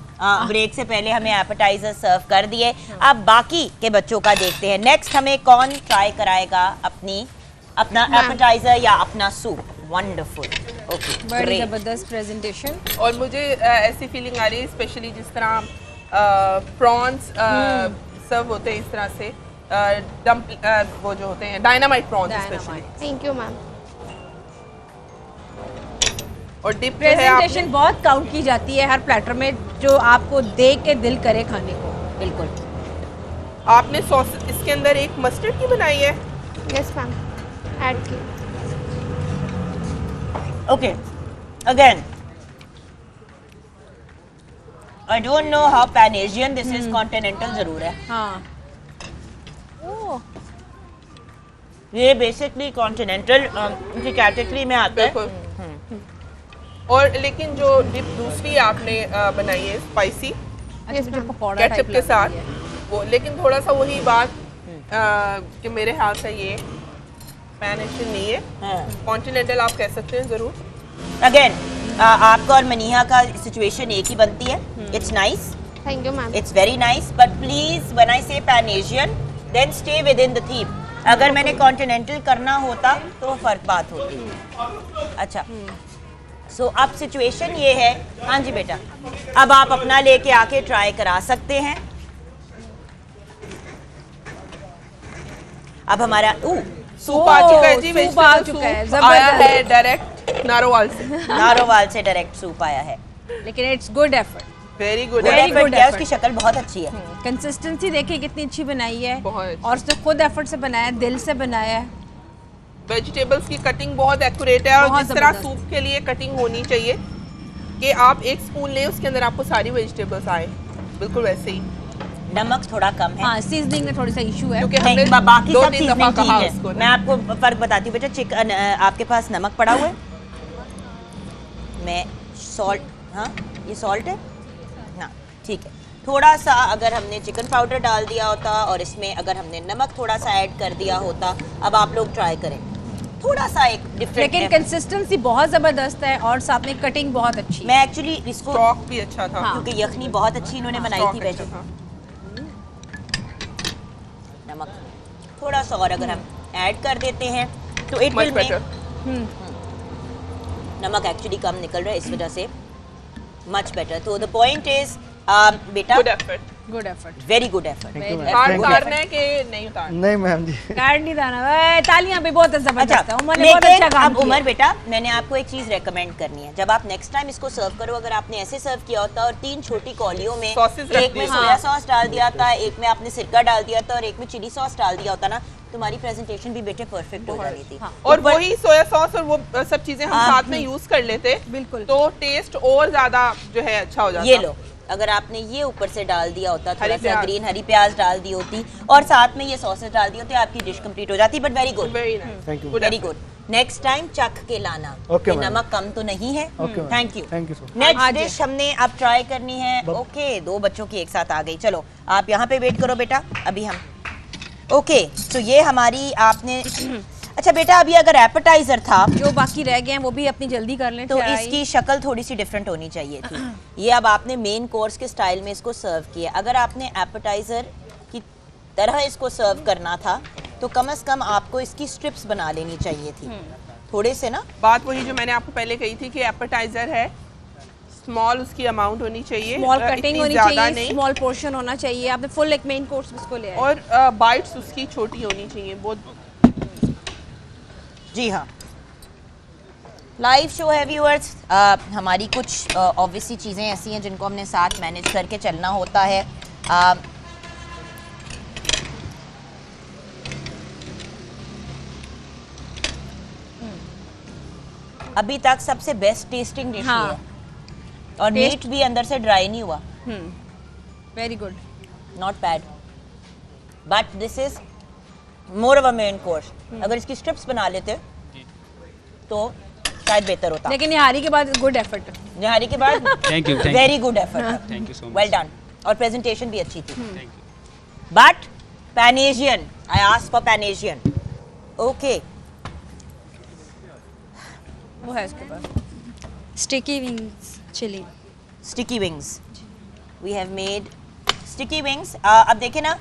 S1: ब्रेक से पहले हमें एपेटाइजर सर्व कर दिए। अब बाकी के बच्चों का देखते हैं, नेक्स्ट हमें कौन ट्राई कराएगा अपना एपेटाइजर या अपना सूप। वंडरफुल, ओके,
S3: बड़ी
S1: ग्रेट।
S3: जबरदस्त प्रेजेंटेशन।
S4: और मुझे ऐसी फीलिंग आ रही है, स्पेशली जिस तरह प्रॉन्स सर्व होते हैं इस तरह से, वो जो होते हैं dynamite prawns specially,
S6: thank you ma'am.
S4: और डिप जो है आपने,
S3: प्रेजेंटेशन बहुत काउंट की जाती है हर प्लेटर में, जो आपको देख के दिल करे खाने को।
S1: बिल्कुल।
S4: आपने सॉस इसके अंदर एक मस्टर्ड की बनाई है।
S6: यस मैम, ऐड की।
S1: Okay, again, I don't know how Pan Asian this is, continental जरूर है।
S3: हाँ,
S1: ये बेसिकली कॉन्टिनेंटल की कैटेगरी में आता है।
S4: बिल्कुल। और लेकिन जो डिप दूसरी आपने बनाई है स्पाइसी
S3: पकौड़ा
S4: केचप के साथ, वो लेकिन थोड़ा सा वही बात कि मेरे ख्याल से ये पैन एशियन नहीं है, कॉन्टिनेंटल आप कह सकते हैं ज़रूर।
S1: अगेन आपका और मनीहा का सिचुएशन एक ही बनती है। It's nice,
S6: thank you ma'am.
S1: It's very nice, but please when I say pan Asian then stay within the theme. अगर मैंने कॉन्टिनेंटल करना होता तो फर्क बात होती। अच्छा, सो अब सिचुएशन ये है। हाँ जी बेटा, अब आप अपना लेके आके ट्राई करा सकते हैं। अब हमारा
S4: सूप आ चुका है जी,
S3: सूप आ चुका है,
S4: आया है डायरेक्ट नारोवाल से।
S1: नारोवाल से डायरेक्ट सूप आया है।
S3: लेकिन it's good effort,
S4: very good.
S1: Very good.
S3: effort.
S1: उसकी शक्ल बहुत अच्छी है।
S3: कंसिस्टेंसी देखिए कितनी अच्छी बनाई है,
S4: बहुत अच्छी।
S3: और उसने खुद एफर्ट से बनाया है, दिल से बनाया है।
S4: वेजिटेबल्स की कटिंग बहुत एक्यूरेट है, और
S3: बहुत
S4: जिस तरह
S3: जबरदस्त।
S4: सूप के लिए कटिंग होनी चाहिए कि आप एक स्पून लें उसके अंदर आपको सारी वेजिटेबल्स आए, बिल्कुल वैसे ही।
S1: नमक थोड़ा कम है।
S3: हाँ, सीजनिंग में थोड़ा सा इशू है।
S4: क्योंकि
S1: नहीं,
S4: हमने
S1: बाकी सब
S4: 2-3 दफा
S1: सीजनिंग ठीक
S4: कहा
S1: है।
S4: उसको
S1: मैं आपको फर्क बताती हूँ बेटा। चिकन आपके पास नमक पड़ा हुआ है, मैं सॉल्ट, हाँ ये सॉल्ट है ना, ठीक है। थोड़ा सा अगर हमने चिकन पाउडर डाल दिया होता और इसमें अगर हमने नमक थोड़ा सा ऐड कर दिया होता। अब आप लोग ट्राई करें, थोड़ा सा एक डिफरेंट।
S3: लेकिन कंसिस्टेंसी बहुत जबरदस्त है और साथ में कटिंग बहुत अच्छी है।
S1: मैं एक्चुअली इसको
S4: स्टॉक भी अच्छा था।
S3: हाँ।
S1: क्योंकि यखनी बहुत अच्छी इन्होंने बनाई
S4: स्टॉक
S1: थी
S4: अच्छा
S1: वेज।
S4: था।
S1: नमक थोड़ा सा और अगर हम ऐड कर देते हैं तो इट
S4: मच
S1: विल
S4: बेटर।
S1: नमक एक्चुअली कम निकल रहा है, इस वजह से मच बेटर। तो द पॉइंट इज बेटा,
S4: good effort.
S3: Good effort.
S1: Very good effort.
S4: Card उतारना है कि नहीं उतारना?
S2: नहीं मैम जी।
S3: कार्ड नहीं दाना, तालियां भी बहुत जबरदस्त है।
S1: अच्छा,
S3: उमर ने बहुत
S1: लेकिन
S3: अच्छा काम
S1: अब
S3: किया।
S1: उमर बेटा, मैंने आपको एक चीज रेकमेंड करनी है। जब आप नेक्स्ट टाइम इसको सर्व करो, अगर आपने ऐसे सर्व किया होता और 3 छोटी कौलियों में
S4: Sauces रख
S1: एक में
S4: दिए।
S1: सोया
S3: हाँ।
S1: सॉस डाल दिया था, एक में आपने सिरका डाल दिया था और एक में चिली सॉस डाल दिया होता ना, तुम्हारी प्रेजेंटेशन भी बेटे परफेक्ट हो जानी थी।
S3: हाँ।
S4: और
S1: ऊपर-
S4: वही सोया सॉस और वो सब चीजें हम
S1: हाँ।
S4: साथ में यूज कर लेते,
S3: बिल्कुल।
S4: तो टेस्ट और ज्यादा जो है अच्छा हो जाता।
S1: ये लो, अगर आपने ये ऊपर से डाल दिया होता, थोड़ा
S4: हरी
S1: सा
S4: प्याज।
S1: ग्रीन हरी प्याज डाल दी होती और साथ में ये सॉसेस डाल दी होती, आपकी डिश कंप्लीट हो जाती। But very good,
S4: very nice.
S2: Thank you.
S1: Very good. Next time चख के लाना।
S2: Okay,
S1: कि
S2: ma'am.
S1: नमक कम तो नहीं है।
S2: Okay, ma'am.
S1: Thank you.
S2: Thank you so much.
S1: Next
S3: आज
S1: डिश हमने अब ट्राई करनी है। ओके, 2 बच्चों की एक साथ आ गई। चलो आप यहाँ पे वेट करो बेटा, अभी हम ओके। तो ये हमारी आपने अच्छा बेटा, अभी अगर एपेटाइजर था
S3: जो बाकी रह गए हैं वो भी अपनी जल्दी कर लें।
S1: तो
S3: चाय।
S1: इसकी शक्ल थोड़ी सी डिफरेंट होनी चाहिए थी। ये अब आपने मेन कोर्स के स्टाइल में इसको सर्व किया। अगर आपने एपेटाइजर की तरह इसको सर्व करना था तो कम से कम आपको इसकी स्ट्रिप्स बना लेनी चाहिए थी, थोड़े से ना।
S4: बात वही जो मैंने आपको पहले कही थी कि एपेटाइजर है, स्मॉल उसकी अमाउंट होनी चाहिए,
S3: स्मॉल
S4: इतनी
S3: कटिंग होनी
S4: ज्यादा
S3: चाहिए,
S4: नहीं।
S3: स्मॉल पोर्शन होना चाहिए। आपने फुल एक मेन कोर्स उसको लिया है।
S4: और बाइट्स उसकी छोटी होनी चाहिए बहुत।
S1: जी हाँ, लाइव शो है व्यूअर्स। हमारी कुछ ऑब्वियसली चीज़ें ऐसी हैं जिनको हमने साथ मैनेज करके चलना होता है। अभी तक सबसे बेस्ट टेस्टिंग डिश
S3: हाँ।
S1: है और मीट भी अंदर से ड्राई नहीं हुआ।
S3: Very good.
S1: Not bad, but this is more of a main course. अगर इसकी स्ट्रिप्स बना लेते तो शायद बेहतर होता।
S3: लेकिन निहारी के बाद गुड एफर्ट।
S1: निहारी के बाद
S9: Thank you, thank you.
S1: Very good effort,
S9: Thank you so much.
S1: Well done. और प्रेजेंटेशन भी अच्छी थी।
S9: Thank you.
S1: But pan Asian, I ask for pan Asian. Okay,
S3: वो है इसके पास।
S8: Sticky wings chilli.
S1: Sticky wings, we have made sticky wings. अब देखें ना,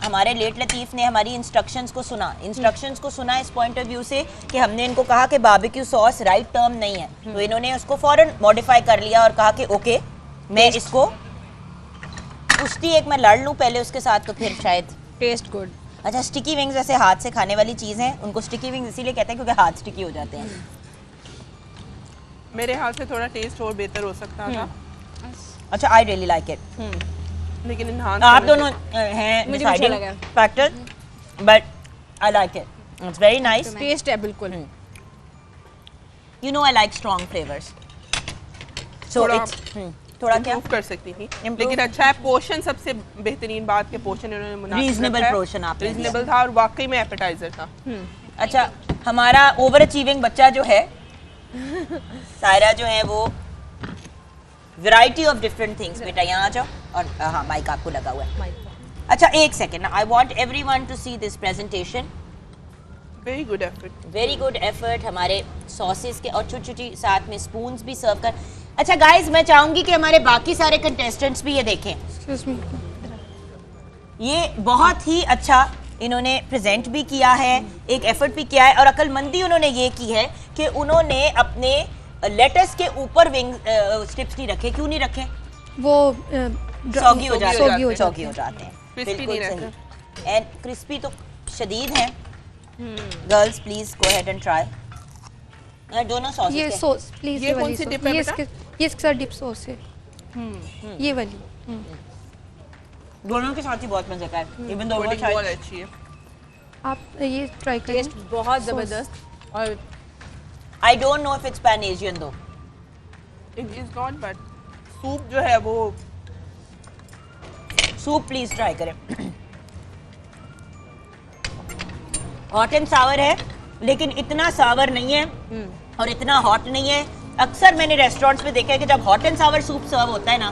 S1: हमारे लेट लतीफ़ ने हमारी इंस्ट्रक्शंस को सुना इस पॉइंट ऑफ व्यू से कि हमने इनको कहा कि बारबेक्यू सॉस राइट टर्म नहीं है, तो इन्होंने उसको फौरन मॉडिफाई कर लिया और कहा कि ओके मैं इसको कुश्ती एक मैं लड़ लूँ पहले उसके साथ, तो फिर शायद
S3: टेस्ट गुड।
S1: अच्छा। स्टिकी विंग्स ऐसे हाथ से खाने वाली चीज़ है, उनको स्टिकी विंग्स इसीलिए कहते हैं क्योंकि हाथ स्टिकी हो जाते हैं।
S4: मेरे हाथ से थोड़ा टेस्ट और बेहतर हो सकता था,
S1: अच्छा, आई रियली लाइक इट।
S4: लेकिन इन्हांस
S1: आप
S4: करने
S1: दोनों हैं
S3: मुझे भी अच्छा
S1: डिसाइडिंग
S3: लगा।
S1: Factor, but I like it, it's very nice.
S3: Taste है बिल्कुल।
S1: You know I like strong flavors. So
S4: थोड़ा-
S1: it's थोड़ा क्या
S4: improve कर सकती थी, लेकिन अच्छा है पोर्शन सबसे बेहतरीन बात के पोर्शन इन्होंने मुनासिब
S1: रीजनेबल
S4: रखा है।
S1: पोर्शन आपने दिया।
S4: रीजनेबल था और वाकई में एपेटाइजर था।
S1: अच्छा हमारा ओवर अचीविंग बच्चा जो है सायरा जो है वो वैरायटी ऑफ डिफरेंट थिंग्स, बेटा यहाँ आ जाओ और हाँ माइक आपको लगा हुआ है। अच्छा एक second, I want everyone to see this presentation.
S4: Very good effort,
S1: very good effort हमारे सॉसेस के, और छोटी छोटी साथ में स्पून्स भी सर्व कर। अच्छा गाइस मैं चाहूंगी कि हमारे बाकी सारे कंटेस्टेंट्स भी ये देखें।
S5: Excuse me.
S1: ये बहुत ही अच्छा इन्होंने प्रेजेंट भी किया है, एक एफर्ट भी किया है, और अक्लमंदी उन्होंने ये की है कि उन्होंने अपने लेटस के ऊपर विंग स्ट्रिप्स नहीं रखे। क्यों नहीं रखे?
S5: वो
S1: सॉगी हो जाते हैं, सॉगी हो जाते हैं,
S4: क्रिस्पी
S1: बिल्कुल
S4: नहीं
S1: सही। एंड क्रिस्पी तो शदीद है। Girls please go ahead and try. दोनों सॉस
S5: ये सॉस प्लीज,
S4: ये
S5: ये
S4: कौन
S5: वाली
S4: सी
S5: sauce,
S4: dip है
S5: ये
S4: बेटा?
S5: इसके साथ डिप सॉस है, ये वाली।
S1: दोनों के साथ ही बहुत मजे का है। इवन दो
S4: कोटिंग बहुत अच्छी है।
S5: आप ये ट्राई करें।
S3: टेस्ट बहुत ज़बरदस्त। और
S1: I don't know if it's pan Asian though.
S4: It is not, but soup जो है वो
S1: सूप प्लीज ट्राई करें। हॉट एंड सावर है, लेकिन इतना सावर नहीं है और इतना हॉट नहीं है। अक्सर मैंने रेस्टोरेंट्स में देखा है कि जब हॉट एंड सावर सूप सर्व होता है ना,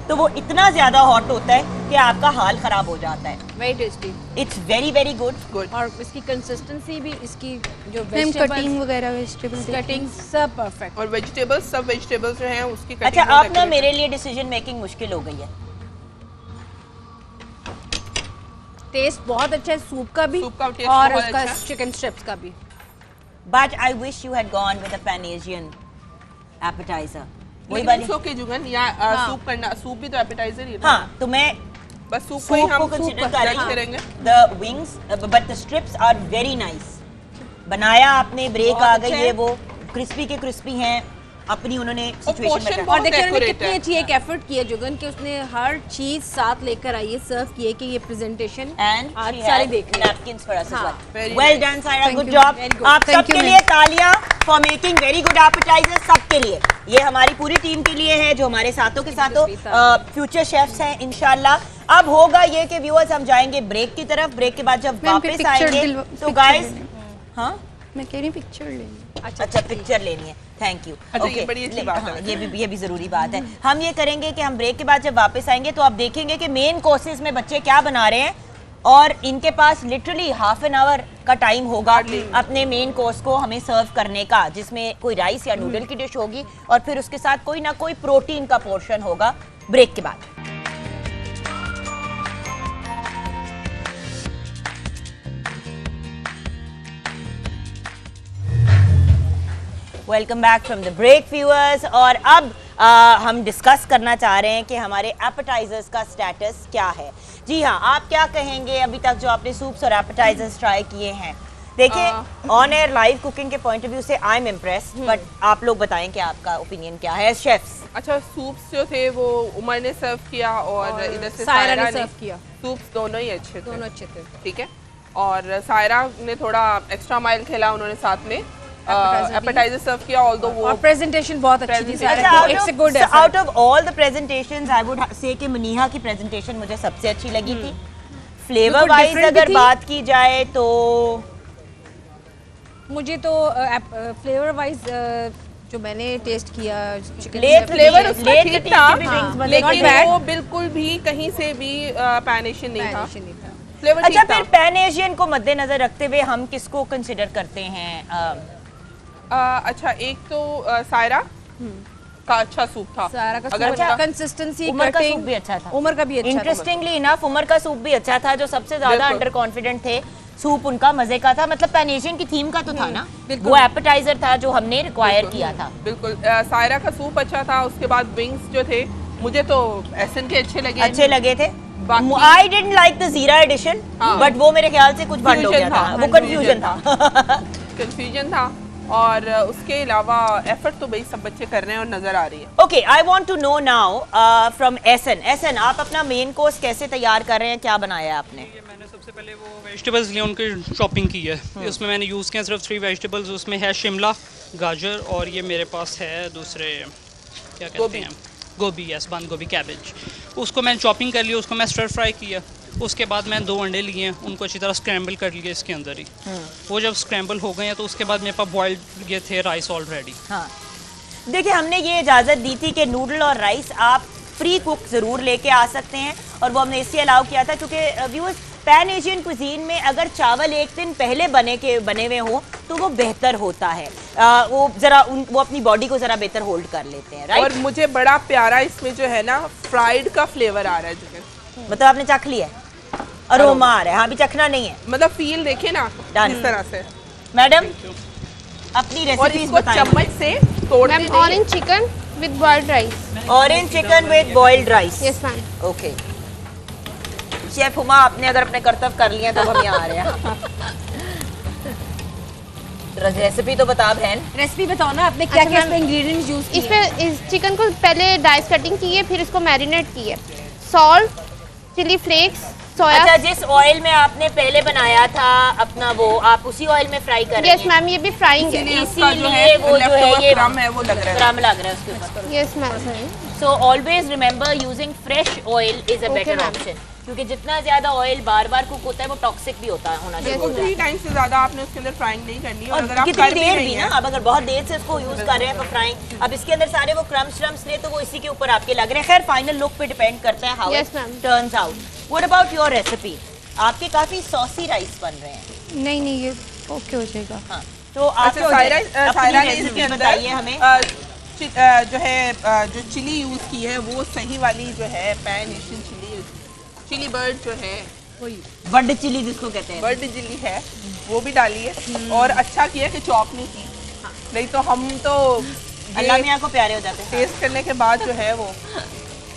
S1: तो वो इतना ज्यादा हॉट होता है कि आपका हाल खराब हो जाता है।
S3: Very tasty.
S1: It's very very good.
S3: और इसकी कंसिस्टेंसी भी, इसकी जो
S5: मैम कटिंग वगैरह वेजिटेबल
S3: कटिंग सब परफेक्ट।
S4: और वेजिटेबल्स, सब वेजिटेबल्स जो हैं उसकी cutting
S1: अच्छा
S4: बहुत
S1: अब ना
S4: accurate
S1: मेरे लिए डिसीजन मेकिंग मुश्किल हो गई है।
S3: टेस्ट बहुत अच्छा है सूप का भी,
S4: सूप का टेस्ट
S3: और
S4: बहुत
S3: उसका
S4: अच्छा है।
S3: चिकन स्ट्रिप्स का भी।
S1: But I wish you had gone with a pan Asian appetiser. वही
S4: लेकिन
S1: वाली।
S4: it's okay जुगन, या सूप करना, सूप भी तो एपेटाइजर ही है।
S1: हाँ तो मैं
S4: बस सूप को ही
S1: सूप को
S4: हम
S1: कंसीडर
S4: सूप
S1: कर रही
S4: select
S1: हूँ।
S4: करेंगे।
S1: The wings but the strips are very nice. बनाया आपने, ब्रेक
S4: बहुत
S1: आ
S4: अच्छा
S1: गई
S4: है।
S1: है, वो क्रिस्पी के क्रिस्पी हैं, अपनी उन्होंने सिचुएशन
S4: portion
S1: में
S4: बहुत
S3: और देखिए उन्होंने
S4: accurate
S3: कितनी
S4: है।
S3: अच्छी एक एफर्ट की है जुगन कि उसने हर चीज साथ लेकर आई है, सर्व किए कि ये प्रेजेंटेशन
S1: एंड
S3: आज सारे देख रहे हैं।
S1: नैपकिंस फॉर अस
S3: हाँ,
S4: very
S1: well
S4: nice.
S1: Done Saira,
S5: Thank
S1: good
S5: you.
S1: Job.
S3: Very good.
S1: आप
S5: Thank
S1: सबके
S5: you,
S1: लिए तालियां for making very good appetiser. सबके लिए, ये हमारी पूरी टीम के लिए है जो हमारे साथों के साथों फ्यूचर शेफ्स हैं इंशाल्लाह। अब होगा ये कि व्यूअर्स हम जाएंगे ब्रेक की तरफ। ब्रेक के बाद जब
S5: मैम,
S1: वापस
S5: picture
S1: आएंगे तो गाइस, हाँ
S5: मैं कह रही हूँ पिक्चर लेनी।
S1: अच्छा पिक्चर लेनी है, थैंक यू।
S4: अच्छा, ये बड़ी अच्छी बात है।
S1: ये भी जरूरी बात है। हम ये करेंगे कि हम ब्रेक के बाद जब वापस आएंगे तो आप देखेंगे कि मेन कोर्सेज में बच्चे क्या बना रहे हैं, और इनके पास लिटरली हाफ एन आवर का टाइम होगा अपने मेन कोर्स को हमें सर्व करने का, जिसमें कोई राइस या नूडल की डिश होगी और फिर उसके साथ कोई ना कोई प्रोटीन का पोर्शन होगा ब्रेक के बाद। Welcome back from the break viewers. और अब हम डिस्कस करना चाह रहे हैं कि हमारे एपेटाइजर्स का स्टेटस क्या है। जी हाँ, आप क्या कहेंगे अभी तक जो आपने सूप्स और एपेटाइजर्स ट्राई किए हैं? देखिए ऑन एयर लाइव कुकिंग के पॉइंट ऑफ व्यू से आई एम इम्प्रेस्ड, बट आप लोग बताएं कि आपका ओपिनियन क्या है शेफ्स।
S4: अच्छा, सूप्स जो थे वो उमर ने सर्व किया और इधर से
S3: सायरा
S4: सायरा
S3: ने
S4: ने
S3: सर्व किया।
S4: सूप्स दोनों ही अच्छे थे,
S3: दोनों अच्छे थे।
S4: ठीक है। और सायरा ने थोड़ा एक्स्ट्रा माइल खेला, उन्होंने साथ में एपेटाइजर सर्व किया, ऑल्दो वो
S3: और प्रेजेंटेशन बहुत अच्छी थी सायरा
S1: अच्छा,
S3: की। It's a good
S1: out of all the presentations I would say कि मनीहा की प्रेजेंटेशन मुझे सबसे अच्छी लगी थी। फ्लेवर
S3: बिल्कुल
S1: वाइज
S3: different भी
S1: अगर
S3: थी।
S1: बात की जाए तो
S3: मुझे तो फ्लेवर वाइज जो मैंने टेस्ट किया चिकन
S1: लेट
S4: फ्लेवर उसका
S1: लेट
S4: ठीक
S1: टेस्टी
S4: था,
S1: भी wings बने।
S4: लेकिन
S3: Not bad.
S4: वो बिल्कुल भी कहीं से भी पैन एशियन नहीं था।
S3: नहीं था।
S4: फ्लेवर
S1: अच्छा,
S4: ठीक था।
S1: फिर पैन एशियन को मद्देनजर रखते हुए हम किसको कंसिडर करते हैं?
S4: अच्छा, एक तो सायरा का अच्छा सूप था।
S3: सायरा का
S4: अगर
S3: सूप
S4: उसका-
S3: कंसिस्टेंसी,
S1: उमर का सूप भी अच्छा था।
S3: उमर का भी अच्छा था।
S1: इंटरेस्टिंगली इनफ उमर का सूप भी अच्छा था, जो सबसे ज्यादा
S4: बिल्कुल।
S1: अंडर कॉन्फिडेंट थे। सूप उनका मजे का था, मतलब पैन एशियन की थीम का तो था ना, वो एपेटाइजर था जो हमने रिक्वायर किया था।
S4: बिल्कुल। सायरा का सूप अच्छा था। उसके बाद विंग्स जो थे मुझे तो एसन के अच्छे लगे।
S1: अच्छे लगे थे।
S4: बाकी-
S1: आई डिडंट लाइक द जीरा एडिशन,
S4: हाँ।
S1: बट वो मेरे ख्याल से कुछ भंड हो गया
S4: Confusion
S1: था,
S4: था,
S1: वो कंफ्यूजन था।
S4: कंफ्यूजन था। और उसके अलावा एफर्ट तो भाई सब बच्चे कर रहे हैं और नजर आ रही है।
S1: Okay, I want to know now from Ehsan. Ehsan, आप अपना मेन कोर्स कैसे तैयार कर रहे हैं, क्या बनाया आपने?
S7: ये मैंने सबसे पहले वो वेजिटेबल्स लिए, उनकी शॉपिंग की है। उसमें मैंने यूज़ किया सिर्फ 3 वेजिटेबल्स। उसमें है शिमला, गाजर और ये मेरे पास है दूसरे क्या कहते हैं, गोभी, यस बंद गोभी, कैबेज, उसको मैंने चॉपिंग कर लिया, उसको मैं स्टर फ्राई किया। उसके बाद मैंने 2 अंडे लिए हैं, उनको अच्छी तरह स्क्रैम्बल कर लिया इसके अंदर ही। वो जब स्क्रैम्बल हो गए हैं तो उसके बाद मेरे पास बॉइल्ड ये थे राइस ऑलरेडी।
S1: हाँ देखिए, हमने ये इजाज़त दी थी कि नूडल और राइस आप प्री कुक ज़रूर लेके आ सकते हैं, और वो हमने इसलिए अलाउ किया था क्योंकि व्यूअर्स पैन एशियन कुजीन में अगर चावल एक दिन पहले बने हुए हो तो वो बेहतर होता है। वो अपनी बॉडी को ज़रा बेहतर होल्ड कर लेते हैं, राइट।
S4: और मुझे बड़ा प्यारा इसमें जो है ना फ्राइड का फ्लेवर आ रहा है चिकन।
S1: मतलब आपने चख लिया है? अरोमा आ रहा है। हाँ, अभी चखना नहीं है,
S4: मतलब फील देखे ना
S1: Done.
S4: इस तरह से।
S1: मैडम अपनी
S4: और
S1: रेसिपीज
S4: इसको
S1: बताएं।
S4: चम्मच से तोड़
S6: ma'am orange chicken with boiled rice.
S1: Orange chicken with boiled rice.
S6: Yes ma'am.
S1: Okay chef Huma, आपने अगर अपने कर्तव्य कर लिए तो हम यहाँ आ रहे हैं। रेसिपी तो बता बहन।
S3: रेसिपी बताओ ना, आपने क्या
S6: अच्छा,
S3: क्या
S6: मैम,
S3: इसमें इंग्रेडिएंट्स यूज किए?
S6: इसमें इस चिकन को पहले डाइस कटिंग की है, फिर इसको मैरिनेट की है। सॉल्ट, चिली फ्लेक्स, सोया।
S1: अच्छा, जिस ऑयल में आपने पहले बनाया था अपना वो, आप उसी ऑयल में फ्राई कर रहे हैं?
S6: यस मैम, ये भी फ्राइंग है।
S1: इसीलिए वो जो है ये
S4: क्रम है वो लग रहा है।
S1: क्रम लग रहा है उसके ऊपर।
S6: Yes ma'am.
S1: So always remember using fresh oil is a
S6: Okay,
S1: better
S6: ma'am.
S1: Option, क्योंकि जितना ज्यादा ऑयल बार बार कुक होता है वो टॉक्सिक भी होना
S4: इसको
S1: चाहिए।
S4: 3 टाइम से ज्यादा आपने उसके अंदर फ्राइंग नहीं करनी। और
S1: और
S4: अगर आप
S1: कितनी
S4: कर भी
S1: देर
S4: रही
S1: भी ना,
S4: हैं
S1: अब अगर बहुत देर से इसको यूज कर रहे हैं फ्राइंग, अब इसके अंदर सारे वो क्रम्स श्रम्स थे तो वो इसी के ऊपर आपके लग रहे हैं। खैर फाइनल लुक पे डिपेंड करता है how
S6: Yes,
S1: it
S6: ma'am.
S1: Turns out. What about your recipe? आपके काफी सॉसी राइस बन रहे हैं।
S5: नहीं ये ओके हो जाएगा।
S1: हाँ, तो आप
S4: अच्छा, सायरा ने इसके अंदर
S1: बताइए हमें।
S4: जो है जो चिली यूज की है वो सही वाली जो है पैन एशियन चिली बर्ड जो है
S1: बर्ड चिली जिसको कहते हैं।
S4: बर्ड चिली है वो भी डाली है। और अच्छा किया कि चॉप नहीं की, नहीं तो हम तो
S1: अल्लाह मियाँ को प्यारे हो जाते हैं,
S4: टेस्ट करने के बाद जो है वो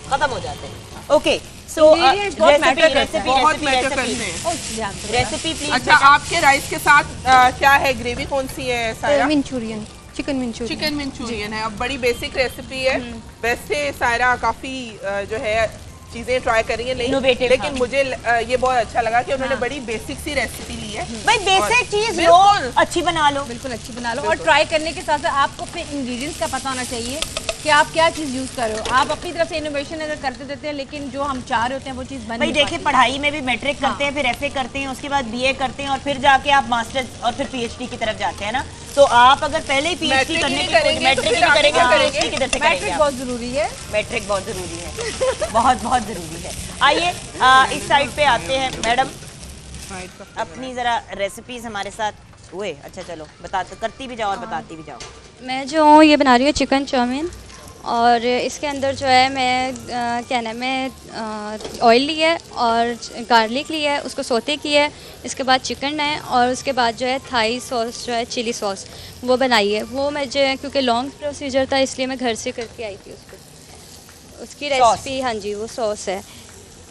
S1: खत्म हो जाते हैं। ओके सो
S3: Ingredients बहुत matter करते हैं।
S4: बहुत मैटर करते हैं।
S1: Recipe please.
S4: अच्छा, आपके राइस के साथ क्या है, ग्रेवी कौन सी है Saira?
S5: Manchurian, chicken Manchurian.
S4: Chicken Manchurian है। अब बड़ी बेसिक रेसिपी है। वैसे सायरा काफ़ी जो है चीज़ें ट्राई करेंगे
S1: Innovative,
S4: लेकिन
S1: हाँ।
S4: मुझे ये बहुत अच्छा लगा कि उन्होंने बड़ी बेसिक सी रेसिपी ली है।
S1: भाई बेसिक चीज लो,
S4: बिल्कुल।
S1: अच्छी बना लो।
S3: बिल्कुल अच्छी बना लो, और ट्राई करने के साथ साथ आपको अपने इंग्रेडिएंट्स का पता होना चाहिए कि आप क्या चीज़ यूज़ कर रहे हो। आप अपनी तरफ से इनोवेशन अगर करते देते हैं, लेकिन जो हम चाह रहे होते हैं वो चीज़ बन
S1: भाई
S3: नहीं
S1: देखिए,
S3: पाती।
S1: पढ़ाई में भी मैट्रिक करते हैं, फिर एफए करते हैं, उसके बाद बीए करते हैं, और फिर जाके आप मास्टर्स और फिर पीएचडी की तरफ जाते हैं ना। तो आप अगर पहले ही पीएचडी
S4: मैट्रिक
S1: करने
S4: ही
S1: की
S4: करेंगे, तो
S1: मैट्रिक
S4: फिर
S1: नहीं
S4: आगे
S1: करेंगे,
S4: क्या
S1: पीएचडी
S4: करेंगे?
S1: किधर से करेंगे
S3: मैट्रिक
S1: आप?
S3: बहुत ज़रूरी है।
S1: मैट्रिक बहुत जरूरी है, बहुत बहुत जरूरी है। आइए इस साइड पे आते हैं मैडम, अपनी जरा रेसिपीज हमारे साथ हुए। अच्छा चलो बताते, करती भी जाओ और बताती भी जाओ।
S8: मैं जो हूँ ये बना रही हूँ चिकन चाउमीन, और इसके अंदर जो है मैं क्या नाम है ऑयल लिया है और गार्लिक लिया है, उसको सोते किया है। इसके बाद चिकन है, और उसके बाद जो है थाई सॉस जो है चिली सॉस वो बनाई है। वो मैं जो है क्योंकि लॉन्ग प्रोसीजर था इसलिए मैं घर से करके आई थी उसकी रेसिपी। हाँ जी, वो सॉस है,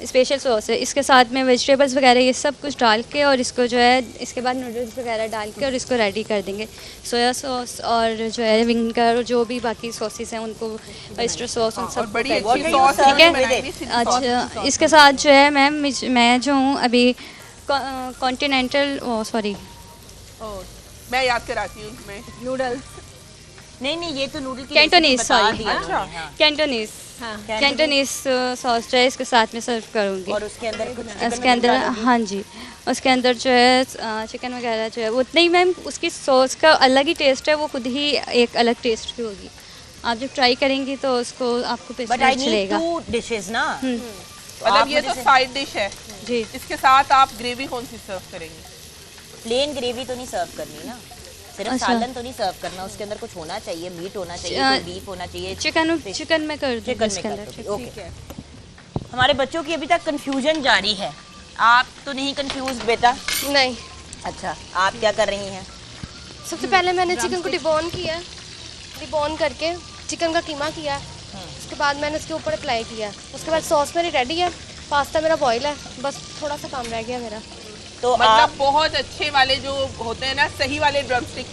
S8: स्पेशल सॉस है। इसके साथ में वेजिटेबल्स वगैरह ये सब कुछ डाल के, और इसको जो है इसके बाद नूडल्स वगैरह डाल के और इसको रेडी कर देंगे। सोया सॉस और जो है विंगर और जो भी बाकी सॉसेस हैं उनको, ऑयस्टर सॉस उन सब
S4: बड़ी
S8: को
S4: अच्छी
S8: करके-
S4: सॉस
S8: ठीक है।
S4: बनाई हुई, चिली सॉस।
S8: अच्छा, इसके साथ जो है मैं जो हूँ अभी कॉन्टिनेंटल सॉरी
S4: मैं याद कराती हूँ उसमें
S3: नूडल्स,
S1: नहीं ये तो नूडल की
S8: कैंटोनीज,
S1: रेसिपी बता
S8: सॉरी
S1: दी उन्होंने, हाँ।
S8: कैंटोनीज, कैंटोनीज सॉस जो है इसके साथ में सर्व करूँगी।
S1: और उसके अंदर कुछ
S8: उसके अंदर हाँ जी, उसके अंदर जो है चिकन वगैरह जो है वो उतना ही मैम, उसकी सॉस का अलग ही टेस्ट है, वो खुद ही एक अलग टेस्ट की होगी। आप जब ट्राई करेंगी तो उसको आपको
S1: बट आई
S8: पता
S1: नीड
S8: चलेगा।
S1: 2 डिशेस ना।
S4: मतलब ये तो साइड डिश है
S8: जी,
S4: इसके साथ आप ग्रेवी कौन सी सर्व करेंगे?
S1: प्लेन ग्रेवी तो नहीं सर्व करनी ना, सिर्फ
S8: अच्छा।
S1: सालन तो नहीं सर्व करना, उसके अंदर कुछ होना चाहिए, मीट होना चाहिए, कोई बीफ होना चाहिए।
S8: चिकन में कर दूँ
S1: चिकन
S8: इसके
S1: में
S8: अंदर।
S1: कर दो, ओके। हमारे बच्चों की अभी तक कंफ्यूजन जारी है, आप तो नहीं कंफ्यूज बेटा?
S6: नहीं,
S1: अच्छा, आप क्या कर रही हैं?
S10: सबसे पहले मैंने चिकन को डिबॉन किया, डिबॉन करके चिकन का कीमा किया, उसके बाद मैंने उसके ऊपर अप्लाई किया। उसके बाद सॉस मेरी रेडी है, पास्ता मेरा बॉयल है, बस थोड़ा सा काम रह गया मेरा।
S1: तो
S4: मतलब बहुत अच्छे वाले जो होते हैं ना, सही वाले ड्रमस्टिक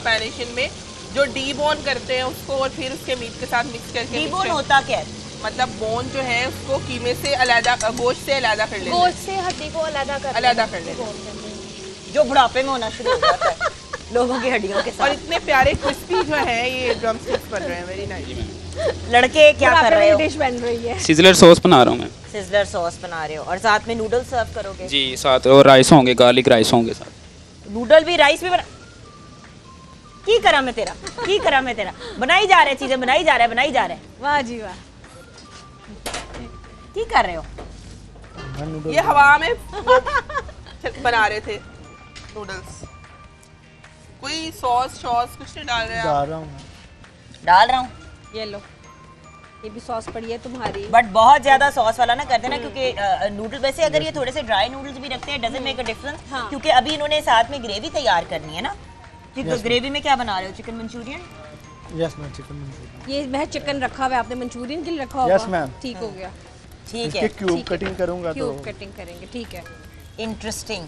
S4: पैन एशियन में जो डीबोन करते हैं उसको और फिर उसके मीट के साथ मिक्स करके
S1: डीबोन होता क्या है?
S4: मतलब बोन जो है उसको कीमे से अलग, गोश्त से अलग कर लेते हैं,
S10: गोश्त से हड्डी को अलग कर
S4: लेते हैं।
S1: जो बुढ़ापे में होना शुरू हो जाता है लोगों की हड्डियों के
S4: और
S1: साथ।
S4: इतने प्यारे क्रिस्पी जो है ये ड्रमस्टिक्स बन रहे हैं, वेरी नाइस।
S1: लड़के क्या कर रहे हो?
S3: डिश बन रही है।
S9: सिजलर सॉस बना रहा हूँ मैं।
S1: सिजलर सॉस बना रहे हो और साथ में नूडल्स सर्व करोगे?
S9: जी, साथ और राइस होंगे, गार्लिक राइस होंगे साथ।
S1: नूडल भी राइस भी बना की करा मैं तेरा बनाई जा रहे चीजें, बनाई जा रहे।
S3: वाह जी वाह।
S1: की कर रहे हो?
S4: ये हवा में वो बना रहे थे नूडल्स। कोई सॉस कुछ नहीं डाल रहे हैं आप?
S1: डाल रहा हूँ।
S3: ये लो, ये भी सॉस पड़ी है तुम्हारी।
S1: बट बहुत ज्यादा सॉस वाला ना करते ना, क्योंकि नूडल वैसे अगर ये थोड़े से ड्राई नूडल्स भी रखते हैं डजंट मेक अ डिफरेंस, क्योंकि अभी इन्होंने साथ में ग्रेवी तैयार करनी है ना। ग्रेवी में क्या बना रहे हो? Chicken Manchurian?
S2: Yes ma'am, chicken Manchurian.
S3: ये वह चिकन रखा हुआ है आपने मंचूरियन के लिए रखा होगा?
S2: Yes ma'am.
S3: ठीक हो गया।
S1: ठीक है,
S2: इसके क्यूब कटिंग करूंगा तो
S3: क्यूब कटिंग करेंगे, ठीक है।
S1: इंटरेस्टिंग।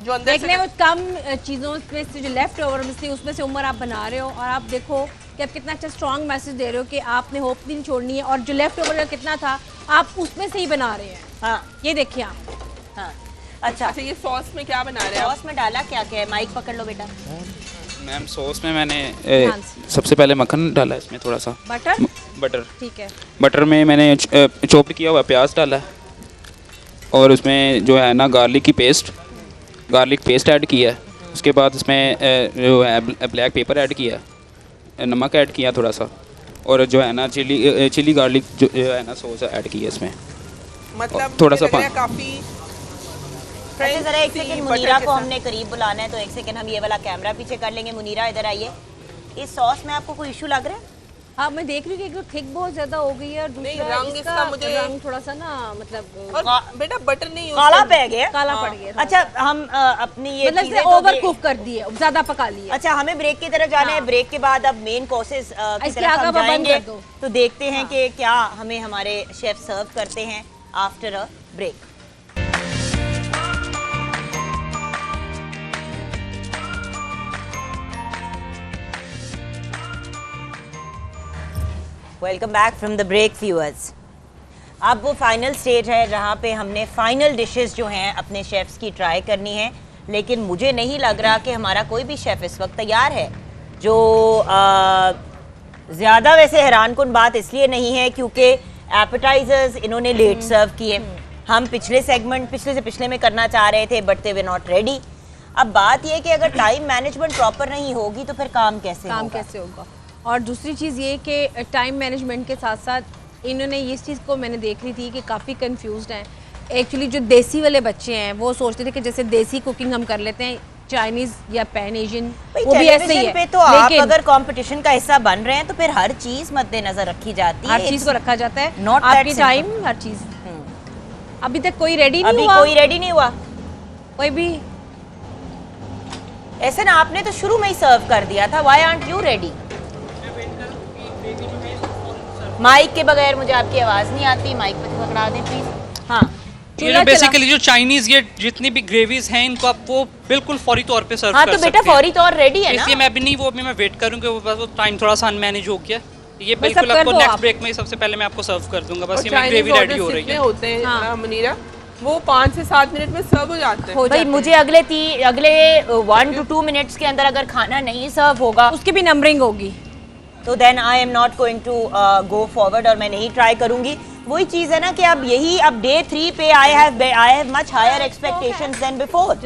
S4: जो अंदर
S3: देखने में कम चीज़ों में से जो लेफ्ट ओवर में से उसमें से उम्र आप बना रहे हो, और आप देखो कि आप कितना अच्छा स्ट्रॉन्ग मैसेज दे रहे हो कि आपने होप नहीं छोड़नी है, और जो लेफ्ट ओवर का कितना था आप उसमें से ही बना रहे हैं।
S1: हाँ,
S3: ये देखिए आप।
S1: हाँ, अच्छा
S4: ये सॉस में क्या बना रहे हैं?
S1: सॉस में डाला क्या है? माइक पकड़ लो बेटा।
S9: मैम सॉस में मैंने सबसे पहले मक्खन डाला, इसमें थोड़ा सा बटर,
S3: ठीक है।
S9: बटर में मैंने चॉप किया हुआ प्याज डाला है, और उसमें जो है ना गार्लिक पेस्ट ऐड किया है। उसके बाद इसमें जो है ब्लैक पेपर ऐड किया, नमक ऐड किया थोड़ा सा, और जो है ना चिली गार्लिक जो है ना सॉस ऐड किया इसमें,
S4: मतलब
S9: थोड़ा सा पानी।
S4: काफी
S1: अच्छा जरा एक सेकंड, मुनीरा को हमने करीब बुलाना है, तो एक सेकंड हम ये वाला कैमरा पीछे कर लेंगे। मुनीरा इधर आइए। इस सॉस में आपको कोई इशू लग रहा है?
S3: हाँ, मैं देख रही हूँ कि थिक बहुत ज्यादा हो गई है, और दूसरा
S4: रंग इसका मुझे
S3: रंग थोड़ा सा ना मतलब
S4: और बेटा बटर नहीं
S1: काला पड़ गया।
S3: काला पड़ गया।
S1: अच्छा हम अपनी ये
S3: मतलब
S1: चीजें
S3: ओवर कुक कर दिए, ज्यादा पका लिए।
S1: अच्छा हमें ब्रेक की तरफ जाना है। ब्रेक के बाद अब मेन कोर्सेज की तरफ हम जाएंगे, तो देखते हैं कि क्या हमें हमारे शेफ सर्व करते हैं after a break. Welcome back from the break viewers. अब वो फाइनल स्टेज है जहाँ पे हमने फाइनल डिशेस जो हैं अपने शेफ्स की ट्राई करनी है, लेकिन मुझे नहीं लग रहा कि हमारा कोई भी शेफ इस वक्त तैयार है। जो ज़्यादा वैसे हैरानकुन बात इसलिए नहीं है क्योंकि एपेटाइजर्स इन्होंने लेट सर्व किए। हम पिछले से पिछले में करना चाह रहे थे, but they were not ready. अब बात यह कि अगर टाइम मैनेजमेंट प्रॉपर नहीं होगी तो फिर काम कैसे होगा?
S3: और दूसरी चीज़ ये कि टाइम मैनेजमेंट के साथ साथ इन्होंने इस चीज़ को मैंने देख रही थी कि काफ़ी कंफ्यूज्ड हैं। एक्चुअली जो देसी वाले बच्चे हैं वो सोचते थे कि जैसे देसी कुकिंग हम कर लेते हैं, चाइनीज़ या पैन एशियन, वो भी ऐसे ही है।
S1: पे तो आप अगर कंपटीशन का हिस्सा बन रहे हैं तो फिर हर चीज़ मद्देनजर रखी जाती है,
S3: हर चीज़ को रखा जाता है,
S1: नॉट
S3: आपकी टाइम, हर चीज़। अभी तक कोई रेडी नहीं
S1: हुआ। कोई भी ऐसे ना, आपने तो शुरू में ही सर्व कर दिया था। Why aren't you ready? Mic के बगैर मुझे आपकी आवाज नहीं आती, माइक पे पकड़ा दें प्लीज। हाँ,
S7: ये बेसिकली जो चाइनीज ये जितनी भी ग्रेवीज हैं इनको आपको बिल्कुल फौरी तौर पे सर्व कर सकते हैं।
S1: तो बेटा फौरी तौर रेडी है ना?
S7: इसलिए मैं भी नहीं, वो अभी मैं वेट करूंगा, वो टाइम थोड़ा सा अनमैनेज हो गया। ये बिल्कुल आपको नेक्स्ट ब्रेक में सबसे पहले मैं आपको सर्व कर दूंगा। बस ये मेरी ग्रेवी रेडी हो रही है।
S4: होते हैं मुनीरा, वो 5 से 7 मिनट में सर्व हो जाते हैं।
S1: भाई मुझे अगले 1 to 2 मिनट्स के अंदर अगर खाना नहीं सर्व होगा,
S3: उसकी भी नंबरिंग होगी,
S1: तो then I am not going to go forward, और मैं नहीं ट्राई करूंगी। वही चीज़ है ना कि अब यही अब डे 3 पे I have much higher expectations than before.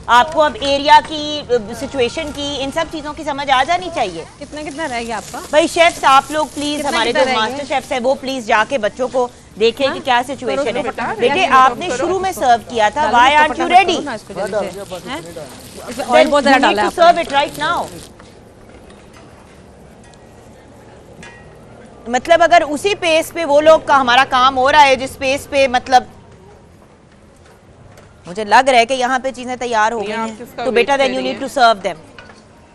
S1: आपको अब एरिया की, सिचुएशन की, इन सब चीज़ों की समझ आ जानी चाहिए।
S3: कितना रह गया आपका?
S1: भाई शेफ्स आप लोग प्लीज, हमारे जो मास्टर शेफ्स है वो प्लीज जाके बच्चों को देखें कि क्या सिचुएशन है। बेटे आपने शुरू में सर्व किया था, why aren't you ready? Serve it right now. मतलब अगर उसी पेस पे वो लोग का हमारा काम हो रहा है जिस पेस पे, मतलब मुझे लग रहा है कि यहाँ पे चीजें तैयार हो गई हैं, तो बेटा then you need to serve them.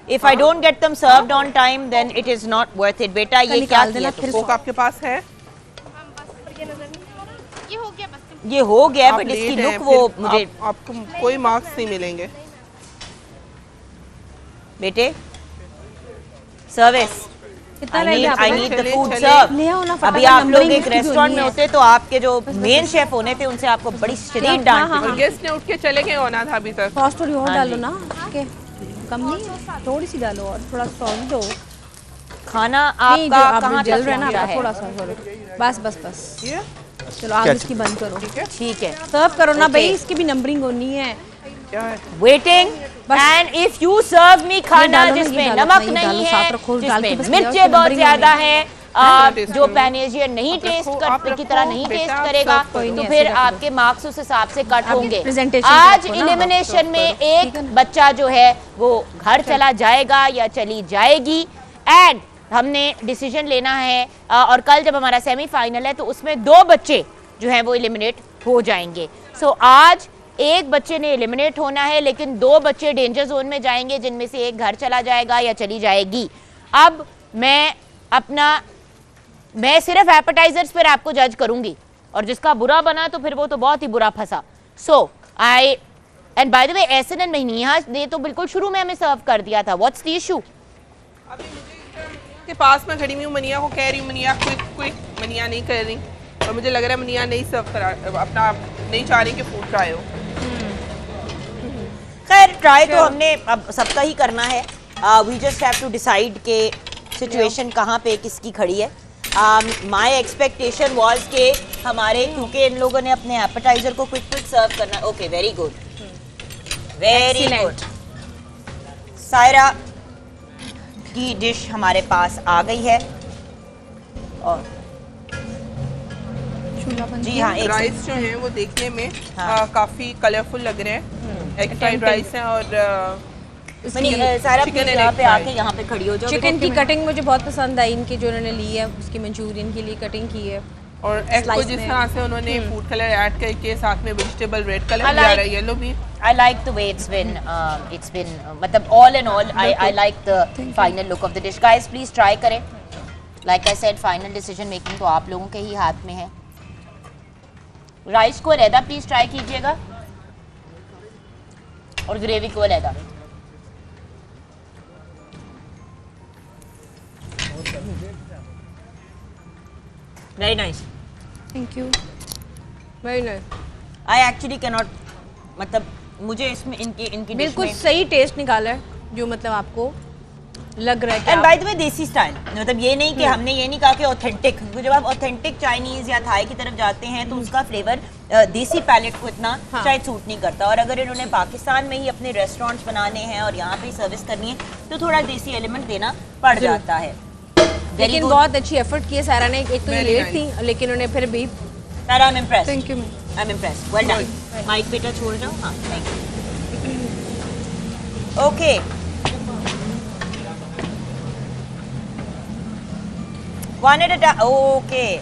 S1: If I don't get them served on time then it is not worth it. बेटा ये क्या किया?
S4: फोक आपके पास है?
S1: ये हो गया, बट इसकी लुक वो मुझे
S4: आपको कोई मार्क्स नहीं मिलेंगे
S1: बेटे। Service, I need the food served। अभी आप लोग एक रेस्टोरेंट में होते तो आपके जो मेन शेफ होने थे उनसे आपको बड़ी शदीद डांट थी।
S4: गेस्ट ने उठ के चले गए होना था अभी तक।
S3: सॉस थोड़ी और डालो ना, कम नहीं, थोड़ी सी डालो और थोड़ा सॉस दो।
S1: खाना
S3: नहीं, जो
S1: आपका
S3: आप
S1: कहाँ
S3: जल
S1: तक
S3: रहा है ना
S1: पहुंचा
S3: आपका,
S1: है?
S3: थोड़ा सा बस बस बस
S4: ये
S3: चलो आग इसकी बंद करो।
S1: ठीक है,
S3: सर्व करो ना
S1: Okay.
S3: भाई, इसकी भी नंबरिंग होनी है।
S4: क्या है?
S1: वेटिंग
S3: बस।
S1: एंड इफ यू सर्व मी खाना
S3: डालो ना, ये
S1: जिसमें
S3: डालो,
S1: नमक
S3: ये
S1: नहीं
S3: डालो,
S1: है,
S3: साथ रखो, डाल के
S1: जिसमें
S3: बस ले आओ,
S1: मिर्चें
S3: इसकी
S1: बहुत
S3: numbering
S1: ज्यादा
S3: होनी
S1: हैं,
S4: टेस्ट
S1: जो
S4: करूंगी।
S1: पैनेजियन नहीं
S4: आप
S1: टेस्ट
S4: रखो,
S1: कर
S4: आप
S1: की तरह
S4: रखो,
S1: नहीं
S4: बेटा,
S1: टेस्ट
S4: आप
S1: करेगा
S4: सर्व करो।
S1: तो
S3: नहीं,
S1: फिर
S3: ऐसे रख
S1: आपके मार्क्स उस हिसाब से कट
S3: आप
S1: होंगे।
S3: presentation
S1: आज
S3: रखो ना,
S1: एलिमिनेशन में
S3: ठीक है
S1: एक
S3: ना?
S1: बच्चा जो है वो घर चला जाएगा या चली जाएगी एंड हमने डिसीजन लेना है और कल जब हमारा सेमीफाइनल है तो उसमें 2 बच्चे जो है वो एलिमिनेट हो जाएंगे। सो आज एक बच्चे ने एलिमिनेट होना है लेकिन 2 बच्चे डेंजर जोन में जाएंगे जिनमें से एक घर चला जाएगा या चली जाएगी। अब मैं सिर्फ एपेटाइजर्स पर आपको जज करूंगी और जिसका बुरा बना तो फिर वो तो बहुत ही बुरा फंसा। So I and by the way Ehsan and Maniha ने तो बिल्कुल शुरू में हमें सर्व कर दिया था। What's the issue?
S4: अभी मुझे के पास मैं खड़ी हुई हूँ, मनिया को कह रही हूँ मनिया क्विक मनिया नहीं कर रही और मुझे लग रहा है मनिया नहीं सर्व करा, अपना नहीं चाह रही कि फूड ट्राई हो।
S1: खैर ट्राई तो हमने अब सबका ही करना है। We just have to decide के सिचुएशन कहाँ पे किसकी खड़ी है। माय एक्सपेक्टेशन वाज के हमारे क्योंकि इन लोगों ने अपने एपेटाइजर को क्विक सर्व करना। Okay very good, very good. Saira की डिश हमारे पास आ गई है और जी हाँ, एक
S4: राइस जो हैं वो देखने में
S1: हाँ।
S4: काफी कलरफुल लग रहे हैं। एग फ्राइड राइस है और
S1: सारा
S4: chicken and
S1: यहाँ
S4: egg
S1: पे
S4: fry।
S1: आके यहाँ पे खड़ी हो जाओ।
S3: चिकन की कटिंग मुझे बहुत पसंद आई, इनकी जो उन्होंने ली है उसकी मंचूरियन के लिए कटिंग की है।
S4: और एग को
S3: slice
S4: जिस
S3: में।
S4: तरह से उन्होंने फूड कलर ऐड करके साथ में वेजिटेबल रेड
S1: I
S4: कलर भी आ
S1: like-
S4: रहा है, येलो भी।
S1: I like the way it's been मतलब all in all I like the final look of the dish. Guys please try करें। Like I said final decision making तो आप लोगों के ही हाथ में है। राइस को अलहदा प्लीज ट्राई कीजिएगा और ग्रेवी को अलहदा। Very nice.
S5: Thank you.
S3: Very nice,
S1: I actually cannot मतलब मुझे इसमें इनकी dish
S3: बिल्कुल
S1: में
S3: सही टेस्ट निकाला है जो मतलब आपको लग रहा है कि
S1: एंड
S3: आप-
S1: बाय द वे देसी स्टाइल मतलब ये नहीं कि हमने ये नहीं कहा कि ऑथेंटिक। जब आप ऑथेंटिक चाइनीज या थाई की तरफ जाते हैं तो उसका फ्लेवर देसी पैलेट को इतना
S3: हाँ।
S1: शायद सूट नहीं करता और अगर इन्होंने पाकिस्तान में ही अपने रेस्टोरेंट्स बनाने हैं और यहाँ पे ही सर्विस करनी है तो थोड़ा देसी एलिमेंट देना पड़ जाता है।
S3: लेकिन बहुत अच्छी एफर्ट की है सारा ने। एक तो ये
S4: Very
S3: लेट
S4: nice।
S3: थी लेकिन उन्हें फिर भी
S1: I am impressed.
S5: Thank you ma'am.
S1: I am impressed. Well done. Mic बेटा छोड़ जाओ। हाँ thank you. Okay one at a okay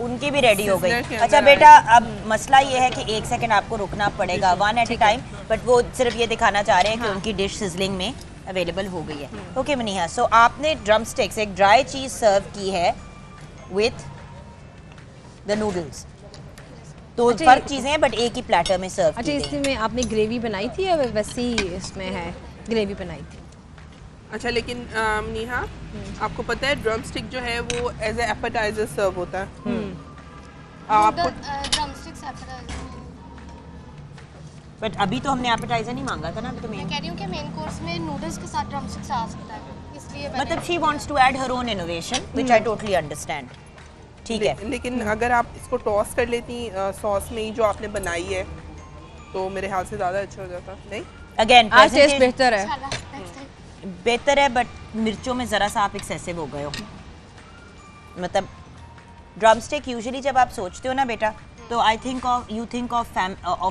S1: उनकी भी रेडी हो गई।
S4: Sizzler के
S1: अच्छा
S4: अंदर
S1: बेटा अब मसला ये है कि 1 सेकंड आपको रुकना पड़ेगा one at a time but वो सिर्फ ये दिखाना चाह रहे हैं कि उनकी डिश सिजलिंग में अवेलेबल हो गई है। ओके मनीहा सो आपने ड्रम स्टिक्स एक ड्राई चीज सर्व की है विथ द नूडल्स तो
S3: अच्छा,
S1: फर्क चीजें हैं बट एक ही प्लेटर में सर्व
S3: अच्छा
S1: की गई।
S3: इसमें आपने ग्रेवी बनाई थी या वैसी इसमें है ग्रेवी बनाई थी?
S4: अच्छा लेकिन नेहा आपको पता है ड्रम स्टिक जो है वो एज ए एपेटाइजर सर्व होता है। आपको
S10: ड्रमस्टिक्स एपेटाइजर
S1: बट अभी तो हमने एपेटाइजर नहीं मांगा था ना अभी तो
S10: मैं
S1: मेन
S10: कह रही हूँ कि मेन कोर्स में नूडल्स के साथ ड्रमस्टिक्स आ सकता है इसलिए मैंने
S1: मतलब she wants to add her own innovation which I totally understand. ठीक है
S4: लेकिन अगर आप इसको टॉस कर लेती सॉस में ही जो आपने बनाई है तो मेरे ख्याल से ज़्यादा अच्छा हो जाता। नहीं
S1: अगेन
S3: आज टेस्ट बेहतर है।
S1: बेहतर है बट मिर्चों में ज़रा सा आप एक्सेसिव हो गए हो। मतलब ड्रमस्टिक यूजुअली जब आप सोचते हो ना बेटा तो I think of you think of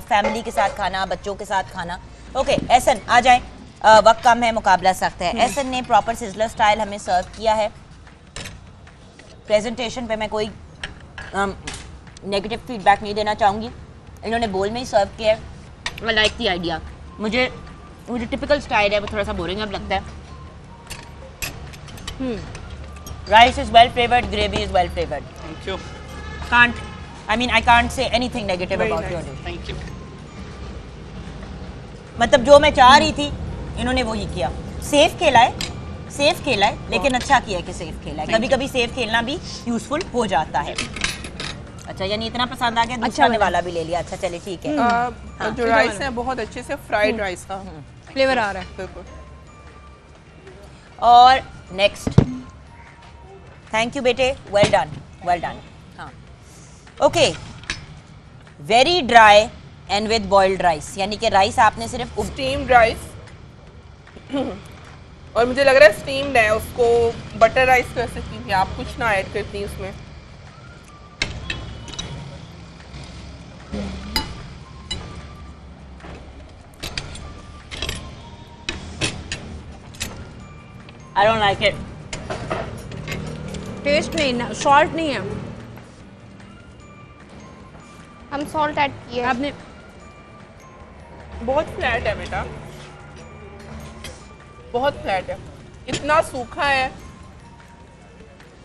S1: family के साथ खाना बच्चों के साथ खाना। ओके एहसन आ जाए वक्त कम है मुकाबला सख्त है। एहसन ने प्रॉपर सिजलर स्टाइल हमें सर्व किया है। प्रेजेंटेशन पे मैं कोई नेगेटिव फीडबैक नहीं देना चाहूँगी। इन्होंने बोल में ही सर्व किया है। I like the idea. मुझे टिपिकल स्टाइल है वो थोड़ा सा बोरिंग अब लगता है। Rice is well flavoured, gravy is well flavoured.
S7: Thank you.
S1: I can't say anything negative
S4: Very
S1: about your
S4: nice.
S1: dish.
S7: Thank you.
S1: मतलब जो मैं चाह रही थी इन्होंने वही किया। सेफ खेला है लेकिन अच्छा किया है कि सेफ खेला है। कभी कभी सेफ खेलना भी यूजफुल हो जाता है। अच्छा यानी इतना पसंद आ गया दूसरा
S3: बना।
S1: वाला भी ले लिया। अच्छा चले ठीक है।
S4: जो राइस है बहुत अच्छे से फ्राइड राइस का
S3: फ्लेवर आ रहा है।
S4: बिल्कुल।
S1: और नेक्स्ट, थैंक यू बेटे, वेल डन, वेल डन। हाँ, okay, very dry and with boiled rice, यानी कि राइस आपने सिर्फ
S4: स्टीम्ड राइस और मुझे लग रहा है स्टीम्ड है, उसको बटर राइस कर सकती थी आप, कुछ ना ऐड करती उसमें।
S1: I don't like it.
S3: Taste नहीं, सॉल्ट नहीं है।
S6: हम सॉल्ट ऐड किए।
S3: आपने
S4: बहुत फ्लैट है बेटा, बहुत फ्लैट है, इतना सूखा है,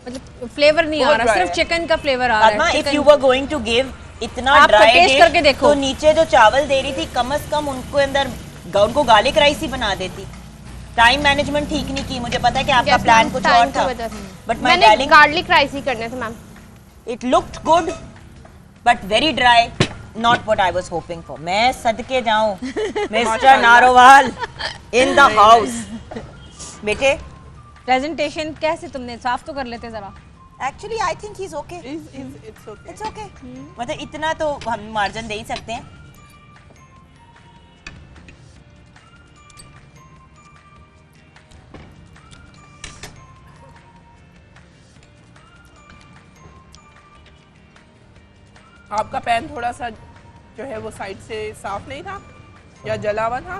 S3: मतलब फ्लेवर नहीं आ
S4: बहुत
S3: रहा,
S4: dry
S3: सिर्फ
S4: है।
S3: चिकन का फ्लेवर आ
S1: पद्मा,
S3: रहा है।
S1: if you were going to give इतना
S3: आप
S1: ड्राई
S3: taste
S1: डिश,
S3: करके देखो।
S1: तो नीचे जो चावल दे रही थी कम से कम उनको अंदर उनको गार्लिक राइस ही बना देती। टाइम मैनेजमेंट ठीक नहीं की, मुझे पता है कि आपका प्लान कुछ और था, बट माय
S6: मैंने
S1: डार्लिंग,
S6: गार्लिक राइस ही करने थे ma'am.
S1: It looked good but very dry, not what I was hoping for. मैं सदके जाऊं mister Narowal in the house. बेटे
S3: प्रेजेंटेशन कैसे तुमने साफ तो कर लेते जरा।
S1: Actually I think he is okay, it's okay, मतलब इतना तो हम मार्जिन दे ही सकते हैं।
S4: आपका पैन थोड़ा सा जो है वो साइड से साफ नहीं था या जला हुआ था,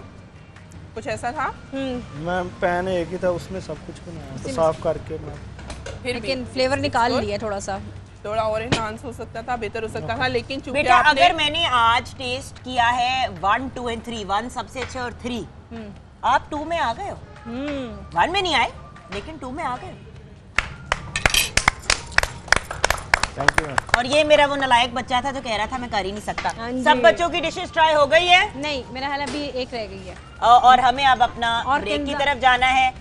S4: कुछ ऐसा था?
S2: मैम पैन एक ही था, उसमें सब कुछ बनाया, तो साफ करके मैं
S4: फिर
S3: लेकिन फ्लेवर निकाल लिया थोड़ा सा,
S4: थोड़ा और एनहांस हो सकता था, बेहतर हो सकता था, लेकिन चूंकि
S1: बेटा
S4: आपने
S1: अगर मैंने आज टेस्ट किया है 1, 2 and 3, 1 सबसे अच्छे और 3, आप 2 में आ गए हो। 1 में नहीं आए लेकिन 2 में आ गए।
S2: Thank you ma'am.
S1: और ये मेरा वो नालायक बच्चा था जो कह रहा था मैं कर ही नहीं सकता।
S3: हाँ जी।
S1: सब बच्चों की डिशेस ट्राई हो गई है
S3: नहीं, मेरा ख्याल अभी एक रह गई है।
S1: और हमें अब अपना
S3: और
S1: ब्रेक की
S3: किंजा-
S1: तरफ जाना है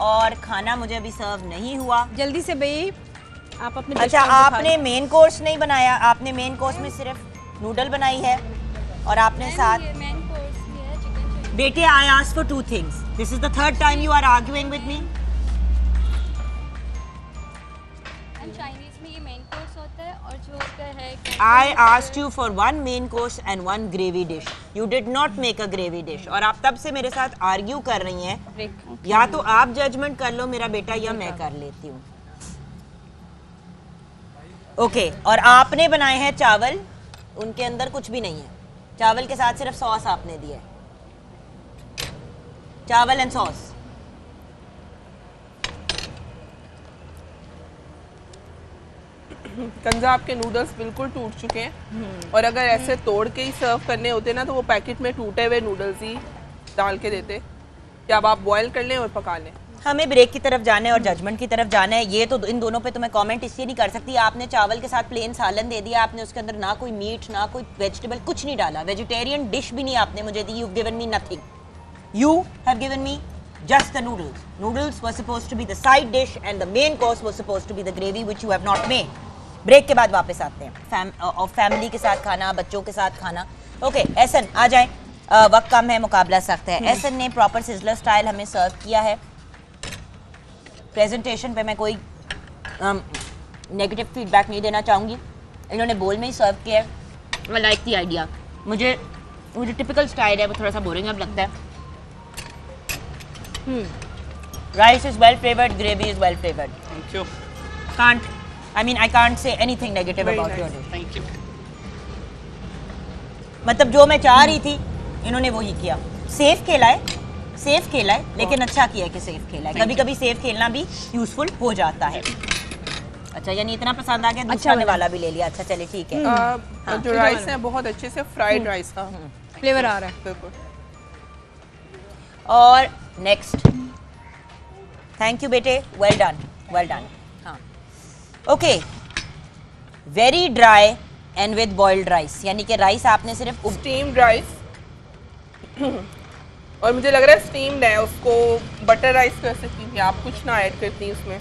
S1: और खाना मुझे अभी सर्व नहीं हुआ।
S3: जल्दी से भाई आप अपने
S1: अच्छा,
S3: dish को दिखा
S1: आपने
S3: दो।
S1: मेन कोर्स नहीं बनाया, आपने मेन कोर्स में सिर्फ नूडल बनाई है और आपने साथ
S8: मेन कोर्स ये है चिकन।
S1: बेटे I asked for 2 things, this is the 3rd time you are arguing with me.
S8: Chinese में ये मेन कोर्स होता है और जो उसका है
S1: I asked you for 1 main course and 1 gravy dish. You did not make a gravy dish. और आप तब से मेरे साथ आर्ग्यू कर रही हैं,
S3: ब्रेक।
S1: या तो आप जजमेंट कर लो मेरा बेटा या मैं कर लेती हूँ। ओके, और आपने बनाए हैं चावल, उनके अंदर कुछ भी नहीं है, चावल के साथ सिर्फ सॉस आपने दिया है, चावल एंड सॉस।
S4: कंजा आपके नूडल्स बिल्कुल टूट चुके हैं, और अगर ऐसे तोड़ के ही सर्व करने होते ना तो वो पैकेट में टूटे हुए नूडल्स ही डाल के देते, या अब आप बॉयल कर लें और पका लें।
S1: हमें ब्रेक की तरफ जाना है और जजमेंट की तरफ जाना है। ये तो इन दोनों पे तो मैं कमेंट इसलिए नहीं कर सकती, आपने चावल के साथ प्लेन सालन दे दिया, आपने उसके अंदर ना कोई मीट ना कोई वेजिटेबल, कुछ नहीं डाला, वेजिटेरियन डिश भी नहीं आपने मुझे दी। You given me nothing, you have given me just the noodles. Noodles were supposed to be the side dish and the main course was supposed to be the gravy which you have not made. Break के बाद वापस आते हैं, और family के साथ खाना, बच्चों के साथ खाना। ओके एहसन आ जाएं, वक्त कम है, मुकाबला सख्त है। एहसन ने प्रॉपर सिजलर स्टाइल हमें सर्व किया है। प्रेजेंटेशन पे मैं कोई नेगेटिव फीडबैक नहीं देना चाहूँगी, इन्होंने बोल में ही सर्व किया है। I like the idea. मुझे टिपिकल स्टाइल है वो थोड़ा सा बोरिंग अब लगता है। Rice is well flavored, gravy is well flavored.
S7: Thank you.
S1: I can't say anything negative
S4: Very
S1: about
S4: nice.
S1: your dish.
S7: Thank you.
S1: मतलब जो मैं चाह रही थी इन्होंने वही किया। सेफ खेला है, लेकिन अच्छा किया कि सेफ खेला है। कभी कभी सेफ खेलना भी यूजफुल हो जाता है। अच्छा, यानी इतना पसंद आ गया, दूसरा वाला भी ले लिया। अच्छा चलिए ठीक है।
S4: जो राइस है बहुत अच्छे से फ्राइड राइस का
S3: फ्लेवर आ रहा है।
S4: बिल्कुल।
S1: और नेक्स्ट, थैंक यू बेटे, वेल डन। हाँ, okay, very dry and with boiled rice, यानी कि राइस आपने सिर्फ
S4: स्टीम्ड राइस और मुझे लग रहा है स्टीम्ड है, उसको बटर राइस कर सकती थी आप, कुछ ना ऐड करती उसमें।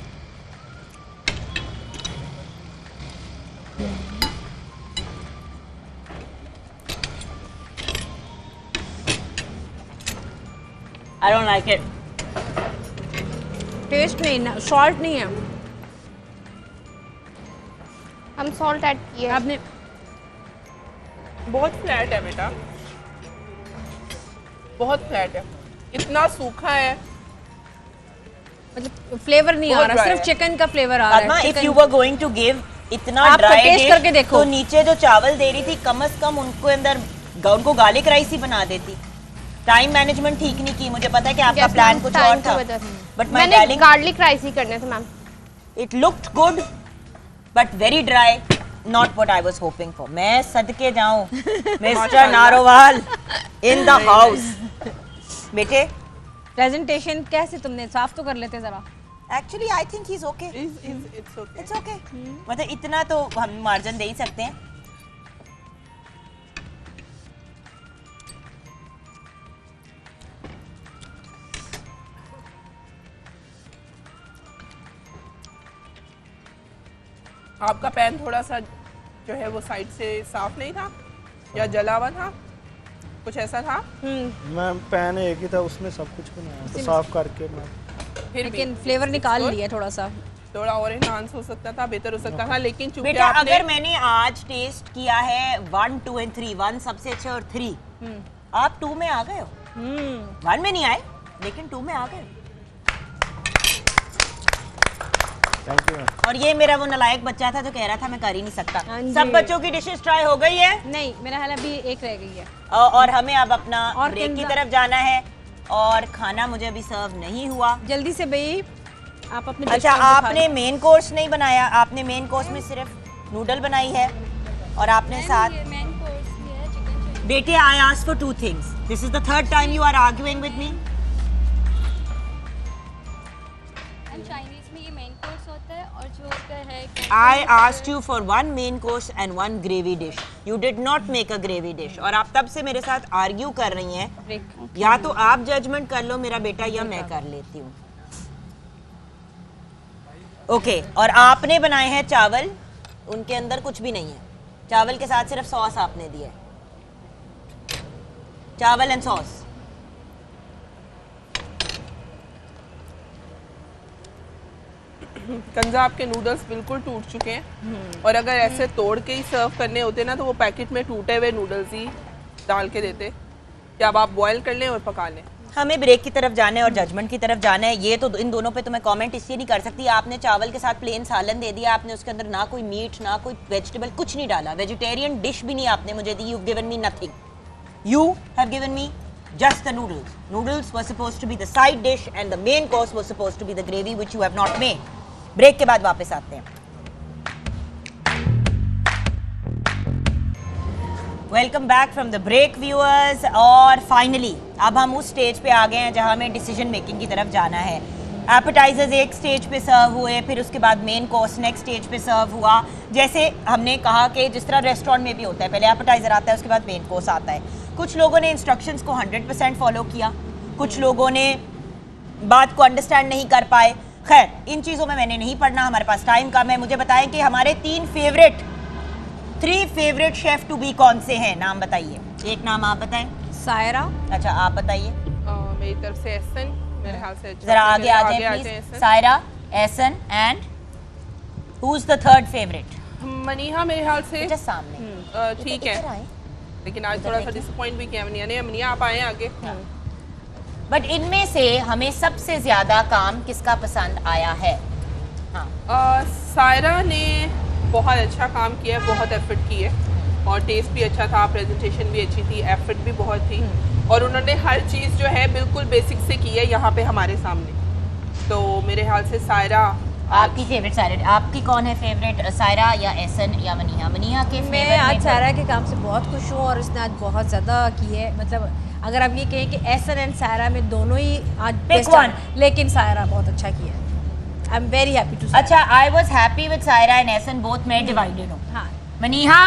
S1: I don't like it.
S3: Taste नहीं, सॉल्ट नहीं है।
S6: हम सॉल्ट ऐड किए।
S3: आपने
S4: बहुत फ्लैट है बेटा, बहुत फ्लैट है, इतना सूखा है,
S3: मतलब फ्लेवर नहीं आ
S4: बहुत
S3: रहा,
S4: dry
S3: सिर्फ
S4: है।
S3: चिकन का फ्लेवर आ
S1: आत्मा,
S3: रहा है।
S1: If you were going to give इतना
S3: आप
S1: ड्राई
S3: टेस्ट करके देखो।
S1: तो नीचे जो चावल दे रही थी कम से कम उनको गार्लिक राइस ही बना देती। टाइम मैनेजमेंट ठीक नहीं की, मुझे पता है कि आपका प्लान कुछ और था, बट माय
S6: मैंने
S1: डार्लिंग
S6: गार्लिक राइस ही करने थे ma'am.
S1: It looked good but very dry, not what I was hoping for. मैं सदके जाऊं mister Narowal in the house. बेटे
S3: प्रेजेंटेशन कैसे तुमने साफ तो कर लेते जरा।
S1: Actually I think he is okay, it's okay, मतलब इतना तो हम मार्जिन दे ही सकते हैं।
S4: आपका पैन थोड़ा सा जो है वो साइड से साफ नहीं था या जला हुआ था, कुछ ऐसा था?
S2: मैं पैन एक ही था, उसमें सब कुछ बनाया तो साफ करके मैं
S4: फिर
S3: लेकिन फ्लेवर निकाल लिया थोड़ा सा,
S4: थोड़ा और एनहांस हो सकता था, बेहतर हो सकता था, लेकिन चूंकि
S1: बेटा
S4: आपने
S1: अगर मैंने आज टेस्ट किया है 1, 2 and 3, 1 सबसे अच्छा और 3, आप 2 में आ गए हो। 1 में नहीं आए लेकिन 2 में आ गए।
S2: Thank you.
S1: और ये मेरा वो नालायक बच्चा था जो कह रहा था मैं कर ही नहीं सकता।
S3: हाँ जी।
S1: सब बच्चों की डिशेस ट्राई हो गई है
S3: नहीं, मेरा हाल अभी एक रह गई है।
S1: और हमें अब अपना
S3: और
S1: ब्रेक की
S3: किंजा-
S1: तरफ जाना है और खाना मुझे अभी सर्व नहीं हुआ।
S3: जल्दी से भाई आप अपने
S1: अच्छा,
S3: dish को
S1: आपने
S3: दिखा
S1: मेन कोर्स नहीं बनाया, आपने मेन कोर्स में सिर्फ नूडल बनाई है और आपने साथ
S8: मेन कोर्स ये है चिकन चिली।
S1: बेटे I asked for 2 things, this is the 3rd time you are arguing with me.
S8: And Chinese में ये मेन कोर्स होता है और जो उसका है
S1: I asked you for 1 main course and 1 gravy dish. You did not make a gravy dish. और आप तब से मेरे साथ आर्ग्यू कर रही हैं,
S3: break।
S1: या तो आप जजमेंट कर लो मेरा बेटा या मैं कर लेती हूँ। ओके, और आपने बनाए हैं चावल, उनके अंदर कुछ भी नहीं है, चावल के साथ सिर्फ सॉस आपने दिया है, चावल एंड सॉस।
S4: कंजा आपके नूडल्स बिल्कुल टूट चुके हैं, और अगर ऐसे तोड़ के ही सर्व करने होते ना तो वो पैकेट में टूटे हुए नूडल्स ही डाल के देते, कि अब आप बॉयल कर लें और पका लें।
S1: हमें ब्रेक की तरफ जाना है और जजमेंट की तरफ जाना है। ये तो इन दोनों पे तो मैं कमेंट इसलिए नहीं कर सकती, आपने चावल के साथ प्लेन सालन दे दिया, आपने उसके अंदर ना कोई मीट ना कोई वेजिटेबल कुछ नहीं डाला, वेजिटेरियन डिश भी नहीं आपने मुझे दी। You given me nothing, you have given me just the noodles. Noodles were supposed to be the side dish and the main course was supposed to be the gravy which you have not made. Break के बाद वापस आते हैं। Welcome back from the break viewers. और finally अब हम उस stage पे आ गए हैं जहां हमें डिसीजन मेकिंग की तरफ जाना है। एपेटाइजर्स एक स्टेज पे सर्व हुए, फिर उसके बाद मेन कोर्स नेक्स्ट स्टेज पे सर्व हुआ। जैसे हमने कहा कि जिस तरह रेस्टोरेंट में भी होता है, पहले एपेटाइजर आता है उसके बाद मेन कोर्स आता है। कुछ लोगों ने इंस्ट्रक्शंस को 100% फॉलो किया, कुछ लोगों ने बात को अंडरस्टैंड नहीं कर पाए। खैर, इन चीज़ों में मैंने नहीं पढ़ना, हमारे पास टाइम कम है। मुझे बताएं कि हमारे 3 फेवरेट शेफ टू बी कौन से हैं, नाम बताइए। एक नाम आप बताएं।
S3: सायरा।
S1: अच्छा, आप बताइए।
S4: मेरी तरफ से एहसन, मेरे ख्याल से अच्छा,
S1: जरा आगे आ जाए please.
S4: Ehsan.
S1: Saira, Ehsan and who is the 3rd favourite?
S4: Maniha मेरे ख्याल से
S1: जस्ट सामने।
S4: ठीक है, लेकिन आज थोड़ा सा डिसअपॉइंट भी किया मनीहा ने। मनीहा आप आए आगे।
S1: बट इनमें से हमें सबसे ज्यादा काम किसका पसंद आया है? हाँ,
S4: सायरा ने बहुत अच्छा काम किया है, बहुत एफर्ट की है, और टेस्ट भी अच्छा था, प्रेजेंटेशन भी अच्छी थी, एफर्ट भी बहुत थी, और उन्होंने हर चीज़ जो है बिल्कुल बेसिक से की है यहाँ पे हमारे सामने। तो मेरे ख्याल से सायरा।
S1: आपकी फेवरेट सायरा, आपकी कौन है फेवरेट, सायरा या एहसन या मनीहा? मनीहा के
S3: मैं आज सायरा के काम से बहुत खुश हूँ और उसने आज बहुत ज़्यादा की है। मतलब अगर आप ये कहें कि एहसन एंड सायरा में दोनों ही आज बेस्ट हैं, लेकिन सायरा बहुत अच्छा किया है। I am very happy too.
S1: अच्छा, I was happy with Saira and Ehsan both, मैं डिवाइडेड हूँ।
S3: हाँ,
S1: मनीहा,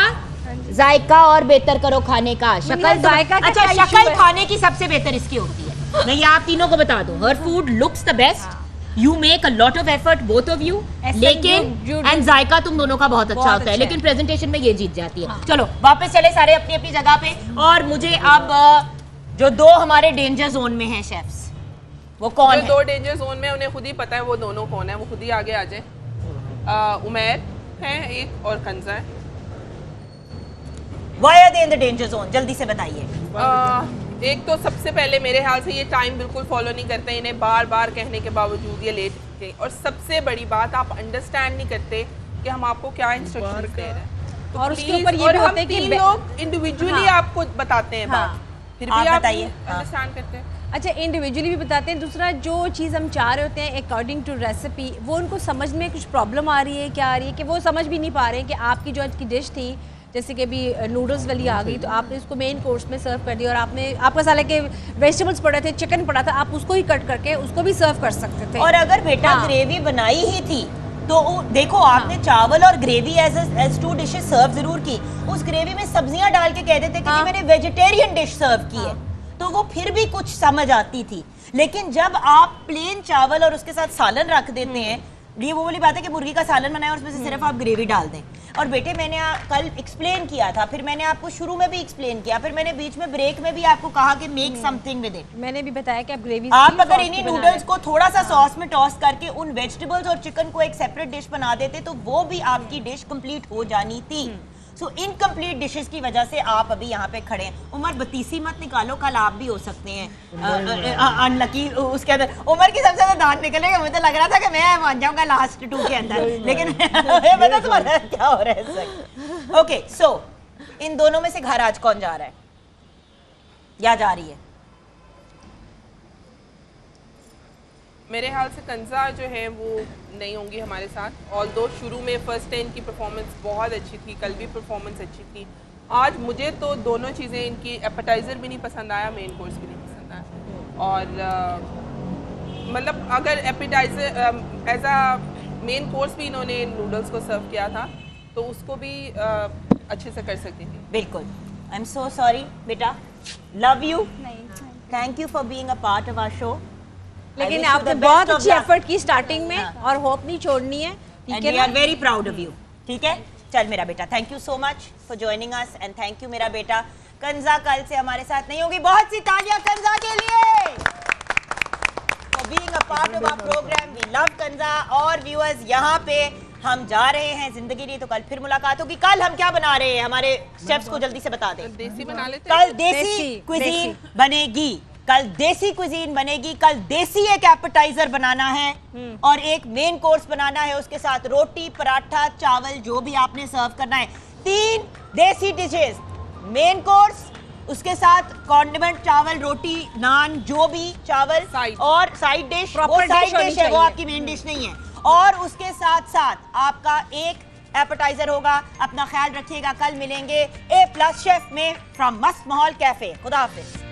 S1: जायका और बेहतर करो खाने का। शक्ल
S3: जायका का
S1: अच्छा,
S3: क्या issue
S1: शक्ल
S3: है?
S1: खाने की सबसे बेहतर इसकी होती है। मैं ये आप तीनों को बता दूं, हर food looks the best, you make a lot of effort both of you, लेकिन एंड जायका तुम दोनों का बहुत अच्छा होता है, लेकिन प्रेजेंटेशन में ये जीत जाती है। चलो वापस चले सारे अपनी अपनी जगह पे। और मुझे अब जो 2 हमारे डेंजर जोन में हैं शेफ्स, वो कौन
S4: जो
S1: है?
S4: 2 डेंजर जोन में उन्हें खुद ही पता है वो दोनों कौन है, वो खुद ही आगे आ जाए। उमैर है एक और कंजा है।
S1: Why are they in the danger zone? जल्दी से बताइए।
S4: एक तो सबसे पहले मेरे ख्याल से ये टाइम बिल्कुल फॉलो नहीं करते, इन्हें बार बार कहने के बावजूद ये लेट थे। और सबसे बड़ी बात, आप अंडरस्टैंड नहीं करते कि हम आपको क्या इंस्ट्रक्शन दे रहे हैं। तो
S3: और उसके
S4: please,
S3: ऊपर ये
S4: और
S3: भी
S4: हम
S3: होता है कि
S4: 3 लोग इंडिविजुअली
S3: हाँ।
S4: आपको बताते हैं
S3: हाँ।
S4: बात, फिर
S1: आप
S4: भी आप
S1: बताइए।
S4: अंडरस्टैंड करते हैं।
S3: अच्छा, इंडिविजुअली भी बताते हैं। दूसरा, जो चीज़ हम चाह रहे होते हैं अकॉर्डिंग टू रेसिपी, वो उनको समझ में कुछ प्रॉब्लम आ रही है, क्या आ रही है, कि वो समझ भी नहीं पा रहे हैं कि आपकी जो आज की डिश थी, जैसे कि अभी नूडल्स वाली आ गई, तो आपने इसको मेन कोर्स में सर्व कर दिया और आपने आपका साला के वेजिटेबल्स पड़े थे, चिकन पड़ा था, आप उसको ही कट करके उसको भी सर्व कर सकते थे।
S1: और अगर बेटा
S3: हाँ।
S1: ग्रेवी बनाई ही थी तो देखो आपने चावल और ग्रेवी एज 2 डिशेस सर्व जरूर की, उस ग्रेवी में सब्जियां डाल के कह देते कि
S3: हाँ।
S1: जी मैंने वेजिटेरियन डिश सर्व की है, तो वो फिर भी कुछ समझ आती थी। लेकिन जब आप प्लेन चावल और उसके साथ सालन रख देते हैं, ये वो वाली बात है कि मुर्गी का सालन बनाया और उसमें से सिर्फ आप ग्रेवी डाल दें। और बेटे मैंने कल एक्सप्लेन किया था, फिर मैंने आपको शुरू में भी एक्सप्लेन किया, फिर मैंने बीच में ब्रेक में भी आपको कहा कि मेक समथिंग विद इट।
S3: मैंने भी बताया कि आप ग्रेवी
S1: आप अगर इन्हीं नूडल्स को थोड़ा सा सॉस में टॉस करके उन वेजिटेबल्स और चिकन को एक सेपरेट डिश बना देते तो वो भी आपकी डिश कंप्लीट हो जानी थी। सो इनकम्प्लीट डिशेस की वजह से आप अभी यहाँ पे खड़े हैं। उमर बतीसी मत निकालो, कल आप भी हो सकते हैं अनलकी। उसके अंदर उमर की सबसे ज्यादा दांत निकलेगा, मुझे तो लग रहा था कि मैं मान जाऊंगा लास्ट 2 के अंदर, लेकिन पता तुम्हारा क्या हो रहा है। ओके, सो इन दोनों में से घर आज कौन जा रहा है या जा रही है?
S4: मेरे ख्याल से कंजा जो है वो नहीं होंगी हमारे साथ। ऑल्दो शुरू में फर्स्ट डे इनकी परफॉर्मेंस बहुत अच्छी थी, कल भी परफॉर्मेंस अच्छी थी। आज मुझे तो दोनों चीज़ें, इनकी एपेटाइज़र भी नहीं पसंद आया, मेन कोर्स भी नहीं पसंद आया। और मतलब अगर appetizer as a main course भी इन्होंने नूडल्स को सर्व किया था तो उसको भी अच्छे से कर सकती थी।
S1: बिल्कुल। आई एम सो सॉरी बेटा, love you, thank you for being a part of our show.
S3: लेकिन आपने बहुत अच्छी एफर्ट की स्टार्टिंग में और होप नहीं छोड़नी है, ठीक है?
S1: We are very proud of you. ठीक है, चल मेरा बेटा, thank you so much for joining us and thank you मेरा बेटा। कंजा कल से हमारे साथ नहीं होगी, बहुत सी तालियां कंजा के लिए for being a part of our program. We love Kanza. और व्यूअर्स, यहाँ पे हम जा रहे हैं जिंदगी नहीं तो कल फिर मुलाकात होगी। कल हम क्या बना रहे हैं, हमारे शेफ्स को जल्दी से बता दें।
S4: देसी बना लेते
S1: कल देसी क्विजीन बनेगी, कल देसी क्विजीन बनेगी। कल देसी एक एपेटाइजर बनाना है और एक मेन कोर्स बनाना है, उसके साथ रोटी, पराठा, चावल, जो भी आपने सर्व करना है। 3 देसी डिशेस, मेन कोर्स, उसके साथ कॉन्डिमेंट, चावल, रोटी, नान, जो भी चावल
S4: Side.
S1: और साइड डिश। वो
S3: Proper
S1: साइड
S3: dish होनी
S1: डिश है, वो
S3: चाहिए।
S1: आपकी मेन डिश नहीं है। और उसके साथ साथ आपका एक एपेटाइजर होगा। अपना ख्याल रखिएगा, कल मिलेंगे A+ शेफ में फ्रॉम मस्त माहौल कैफे। खुदा हाफिज।